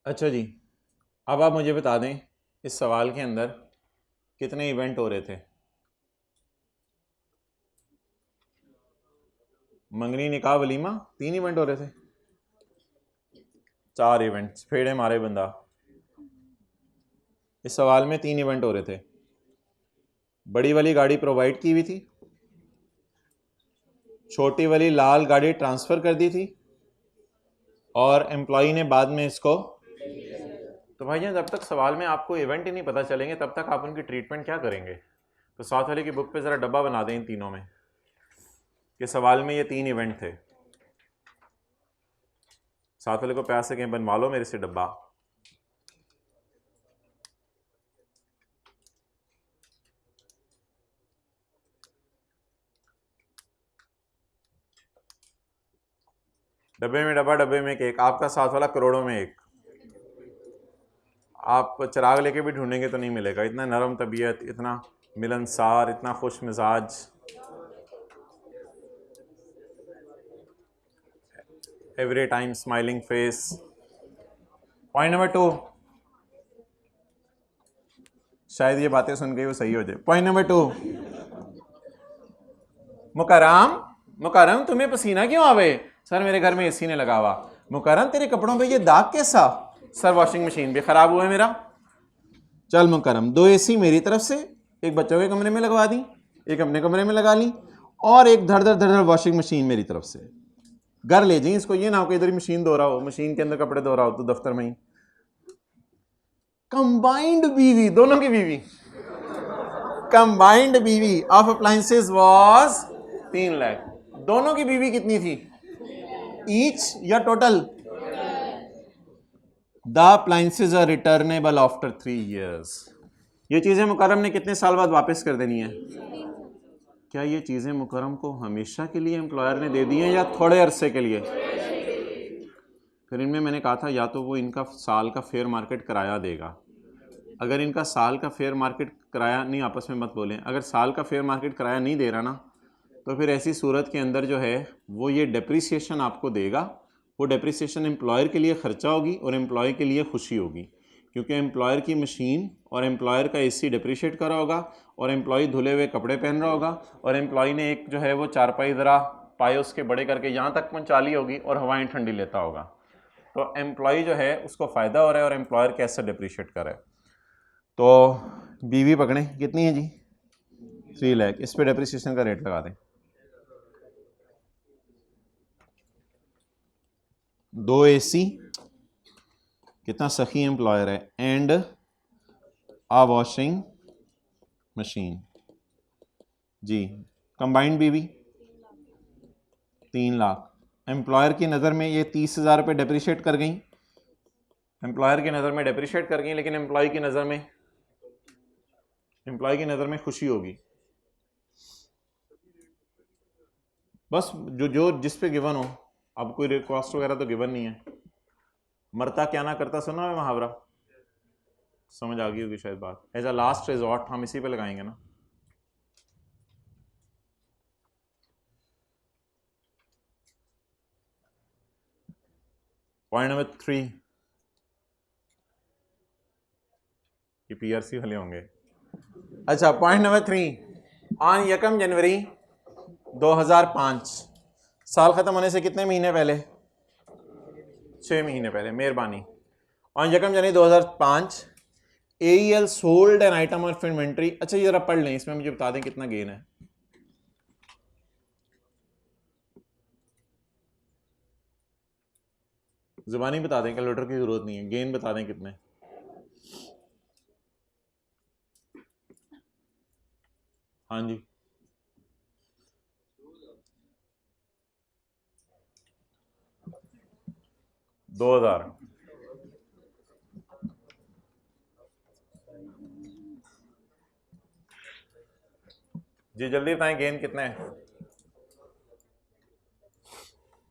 अच्छा जी, अब आप मुझे बता दें इस सवाल के अंदर कितने इवेंट हो रहे थे? मंगनी, निकाह, वलीमा, 3 इवेंट हो रहे थे। 4 इवेंट्स, फेड़े मारे बंदा। इस सवाल में 3 इवेंट हो रहे थे। बड़ी वाली गाड़ी प्रोवाइड की हुई थी, छोटी वाली लाल गाड़ी ट्रांसफ़र कर दी थी, और एम्प्लॉई ने बाद में इसको। तो भाई जब तक सवाल में आपको इवेंट ही नहीं पता चलेंगे तब तक आप उनकी ट्रीटमेंट क्या करेंगे। तो साथ वाले की बुक पे ज़रा डब्बा बना दें इन तीनों में कि सवाल में ये 3 इवेंट थे। साथ वाले को प्यास से कहीं बनवा लो मेरे से डब्बा। डब्बे में डब्बा, डब्बे में केक, आपका साथ वाला करोड़ों में एक। आप चिराग लेके भी ढूंढेंगे तो नहीं मिलेगा। इतना नरम तबीयत, इतना मिलनसार, इतना खुश मिजाज, every time smiling face. Point number 2, शायद ये बातें सुन के वो सही हो जाए। पॉइंट नंबर 2, मुकरम मुकरम तुम्हें पसीना क्यों आवे? सर मेरे घर में एसी ने लगा हुआ। मुकरम तेरे कपड़ों पे ये दाग कैसा? सर वॉशिंग मशीन भी खराब हुआ है मेरा। चल मुकरम 2 एसी मेरी तरफ से, एक बच्चों के कमरे में लगवा दी, एक अपने कमरे में लगा ली, और एक धड़ धड़ धड़ धड़ वॉशिंग मशीन मेरी तरफ से। घर ले जाइए इसको, ये ना हो कि इधर ही मशीन धो रहा हो, मशीन के अंदर कपड़े धो रहा हो तो दफ्तर में ही। कंबाइंड बीवी, दोनों की बीवी, कंबाइंड बीवी ऑफ अप्लायंसेस वाज 3 लाख। दोनों की बीवी कितनी थी? ईच या total? The appliances are returnable after 3 years। ये चीजें मुकरम ने कितने साल बाद वापस कर देनी है? क्या ये चीजें मुकरम को हमेशा के लिए एम्प्लॉयर ने दे दी हैं या थोड़े अरसे के लिए? फिर इनमें मैंने कहा था या तो वो इनका साल का फेयर मार्केट किराया देगा। अगर इनका साल का फेयर मार्केट किराया नहीं, आपस में मत बोलें, अगर साल का फेयर मार्केट किराया नहीं दे रहा ना, तो फिर ऐसी सूरत के अंदर जो है वो ये डेप्रिसिएशन आपको देगा। वो डेप्रिसिएशन एम्प्लॉयर के लिए ख़र्चा होगी और एम्प्लॉय के लिए खुशी होगी, क्योंकि एम्प्लॉयर की मशीन और एम्प्लॉयर का एसी डेप्रिशिएट कर रहा होगा, और एम्प्लॉय धुले हुए कपड़े पहन रहा होगा, और एम्प्लॉय ने एक जो है वो चारपाई ज़रा पाए उसके बड़े करके यहाँ तक पहुँचा ली होगी और हवाएं ठंडी लेता होगा। तो एम्प्लॉय जो है उसको फ़ायदा हो रहा है और एम्प्लॉयर कैसे डेप्रिशिएट कर रहा है। तो बीवी पकड़ें, कितनी है जी? 3 लाख। इस पर डेप्रिसिएशन का रेट लगा दें। 2 एसी, कितना सखी एम्प्लॉयर है, एंड आ वॉशिंग मशीन जी। Combined BV 3 lakh. एम्प्लॉयर की नज़र में ये 30,000 रुपये डेप्रिशिएट कर गई, एम्प्लॉयर की नज़र में डेप्रिशिएट कर गई, लेकिन एम्प्लॉय की नज़र में खुशी होगी। बस जो जिस पे गिवन हो। अब कोई रिक्वेस्ट वगैरह तो गिवन नहीं है। मरता क्या ना करता, सुना है मुहावरा? समझ आ गई होगी शायद बात। एज अ लास्ट रिजॉर्ट हम इसी पे लगाएंगे ना। पॉइंट नंबर 3, ये पीआरसी वाले होंगे। अच्छा, पॉइंट नंबर 3, ऑन 1 जनवरी 2005, साल ख़त्म होने से कितने महीने पहले? 6 महीने पहले, मेहरबानी। On 1 January 2005 AEL sold an item of inventory. अच्छा ये जरा पढ़ लें, इसमें मुझे बता दें कितना गेन है। जुबानी बता दें, कैलकुलेटर की जरूरत नहीं है। गेन बता दें कितने। हाँ जी, 2000। जी जल्दी बताएं गेन कितने है?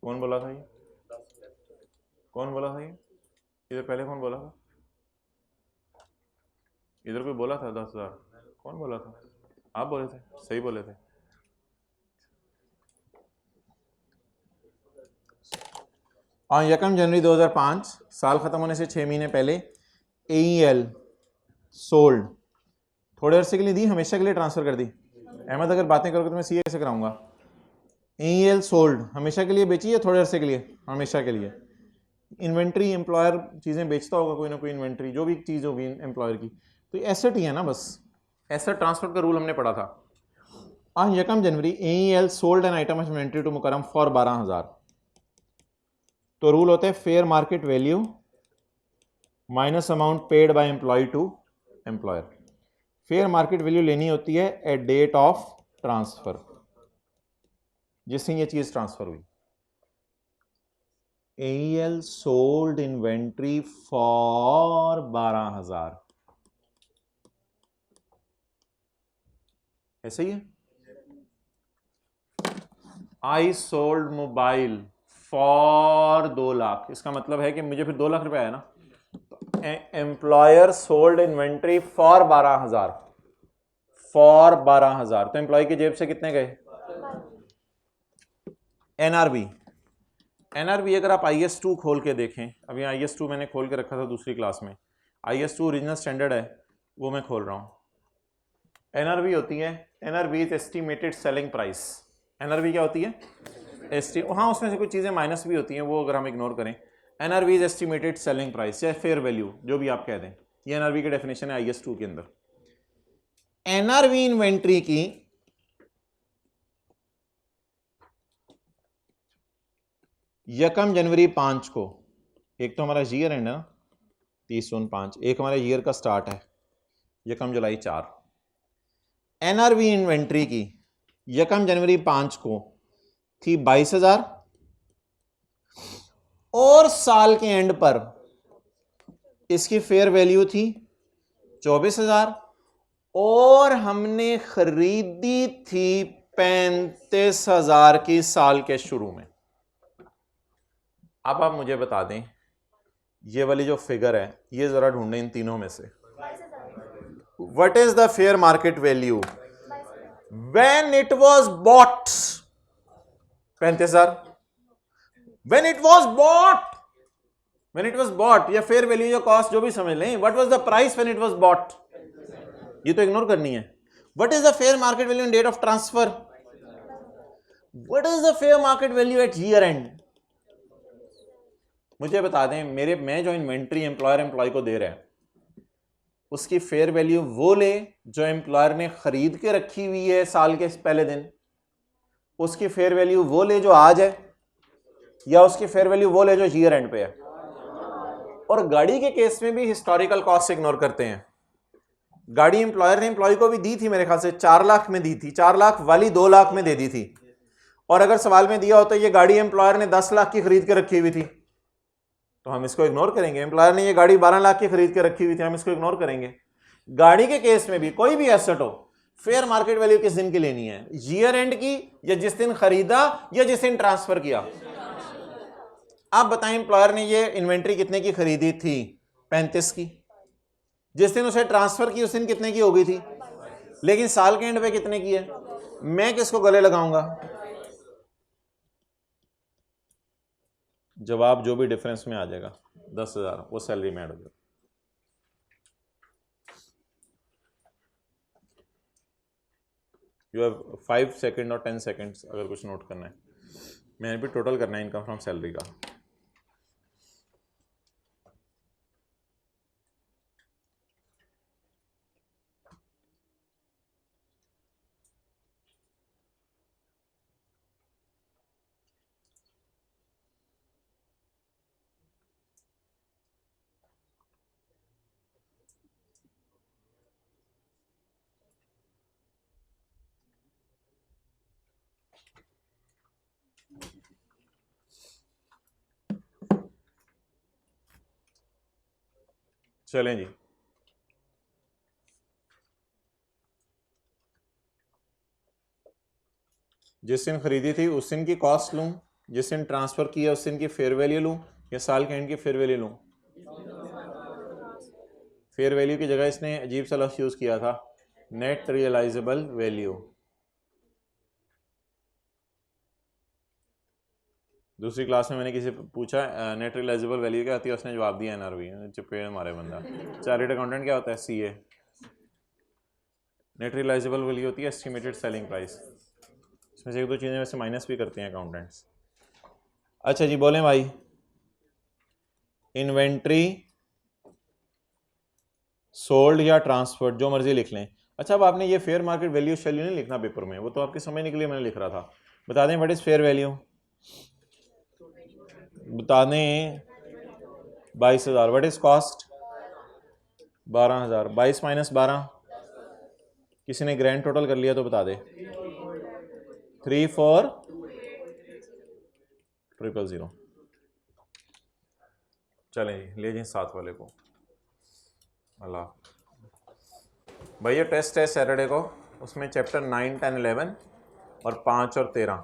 कौन बोला था ये? कौन बोला था ये? इधर पहले कौन बोला था? इधर कोई बोला था 10,000? कौन बोला था? आप बोले थे, सही बोले थे। और 1 जनवरी 2005, साल ख़त्म होने से 6 महीने पहले AEL सोल्ड, थोड़े अरसे के लिए दी, हमेशा के लिए ट्रांसफ़र कर दी। अहमद अगर बातें करोगे तो मैं सीए से कराऊंगा। AEL सोल्ड, हमेशा के लिए बेची या थोड़े अरसे के लिए? हमेशा के लिए। इन्वेंट्री, एम्प्लॉयर चीज़ें बेचता होगा कोई ना कोई इन्वेंट्री, जो भी चीज़ होगी एम्प्लॉयर की, तो एसेट ही है ना, बस एसेट ट्रांसफर का रूल हमने पढ़ा था। On 1 January AEL sold an item of inventory to Mukarram for 12,000। तो रूल होता है fair market value minus amount paid by employee to employer. Fair market value लेनी होती है एट डेट ऑफ ट्रांसफर, जिससे ये चीज ट्रांसफर हुई। AEL सोल्ड इन्वेंट्री फॉर 12,000, ऐसे ही है। I sold mobile for 2 lakh, इसका मतलब है कि मुझे फिर 2 लाख रुपए आया ना। Employer sold inventory for 12,000, for 12,000, तो एम्प्लॉय की जेब से कितने गए? एनआरबी अगर आप IS2 खोल के देखें, अभी IS2 मैंने खोल के रखा था दूसरी क्लास में, IS2 ओरिजिनल स्टैंडर्ड है, वो मैं खोल रहा हूं। एनआरबी होती है, NRB is estimated selling price. NRB क्या होती है? हाँ, उसमें से कुछ चीज़ें माइनस भी होती हैं, वो अगर हम इग्नोर करें। NRB is estimated selling price या फेयर वैल्यू, जो भी आप कह दें, ये एनआरबी की डेफिनेशन है IS2 के अंदर। एनआरबी इन्वेंट्री की यकम जनवरी 5 को, एक तो हमारा ईयर एंड है ना 30/5, एक हमारे ईयर का स्टार्ट है यकम जुलाई 4। एनआरबी इन्वेंट्री की यकम जनवरी 5 को थी 22,000 और साल के एंड पर इसकी फेयर वैल्यू थी 24,000 और हमने खरीदी थी 35,000 की साल के शुरू में। अब आप मुझे बता दें, ये वाली जो फिगर है ये जरा ढूंढें इन तीनों में से, what is the fair market value when it was bought? 35,000 when it was bought, when it was bought, या फेयर वैल्यू या कॉस्ट जो भी समझ लें, what was the price when it was bought, ये तो इग्नोर करनी है। What is the fair market value in date of transfer? What is the fair market value at year end? मुझे बता दें, मैं जो इन्वेंट्री एम्प्लॉयर एम्प्लॉय को दे रहा है उसकी फेयर वैल्यू वो ले जो एम्प्लॉयर ने खरीद के रखी हुई है साल के पहले दिन, उसकी फेयर वैल्यू वो ले जो आज है, या उसकी फेयर वैल्यू वो ले जो ईयर एंड पे है। और गाड़ी के केस में भी हिस्टोरिकल कॉस्ट इग्नोर करते हैं। गाड़ी एम्प्लॉयर ने एम्प्लॉय को भी दी थी, मेरे ख्याल से 4 लाख में दी थी, 4 लाख वाली 2 लाख में दे दी थी। और अगर सवाल में दिया होता ये गाड़ी एम्प्लॉयर ने 10 लाख की खरीद के रखी हुई थी तो हम इसको इग्नोर करेंगे। एम्प्लॉयर ने ये गाड़ी 12 लाख की खरीद के रखी हुई थी, हम इसको इग्नोर करेंगे। गाड़ी के केस में भी कोई भी एसेट हो, फेयर मार्केट वैल्यू किस दिन की लेनी है? ईयर एंड की, या जिस दिन खरीदा, या जिस दिन ट्रांसफर किया। आप बताएं, एम्प्लॉयर ने ये इन्वेंट्री कितने की खरीदी थी? 35 की। जिस दिन उसे ट्रांसफर की उस दिन कितने की हो गई थी? लेकिन साल के एंड पे कितने की है? मैं किसको गले लगाऊंगा? जवाब जो भी डिफरेंस में आ जाएगा 10,000 वो सैलरी में ऐड हो जाएगा। यू हैव 5 सेकेंड और 10 सेकेंड्स अगर कुछ नोट करना है। मैंने भी टोटल करना है इनकम फ्रॉम सैलरी का। चलें जी, जिस दिन खरीदी थी उस दिन की कॉस्ट लूं, जिस दिन ट्रांसफर किया उस दिन की फेयर वैल्यू लूं, या साल के एंड की फेयर वैल्यू लूं? फेयर वैल्यू की जगह इसने अजीब सा लफ्ज़ यूज किया था, नेट रियलाइजेबल वैल्यू। दूसरी क्लास में मैंने किसी पूछा नेट रियलाइजेबल वैल्यू क्या होती है, उसने जवाब दिया एनआरवी। चुपे मारे बंदा। चार्टर्ड अकाउंटेंट क्या होता है? CA। नेट रियलाइजेबल वैल्यू होती है एस्टिमेटेड सेलिंग प्राइस। इसमें से एक दो चीज़ें वैसे माइनस भी करते हैं अकाउंटेंट्स। अच्छा जी, बोलें भाई। इन्वेंट्री सोल्ड या ट्रांसफर्ड, जो मर्जी लिख लें। अच्छा, अब आपने ये फेयर मार्केट वैल्यू शैल्यू नहीं लिखना पेपर में, वो तो आपके समझने के लिए मैंने लिख रहा था। बता दें व्हाट इज फेयर वैल्यू, बता दें 22,000। What is cost 12,000। 22 माइनस 12, किसी ने ग्रैंड टोटल कर लिया तो बता दे। 34,000। चलें जी, ले जाए 7 वाले को। अल्लाह भैया, टेस्ट है सैटरडे को, उसमें चैप्टर 9, 10, 11 और 5 और 13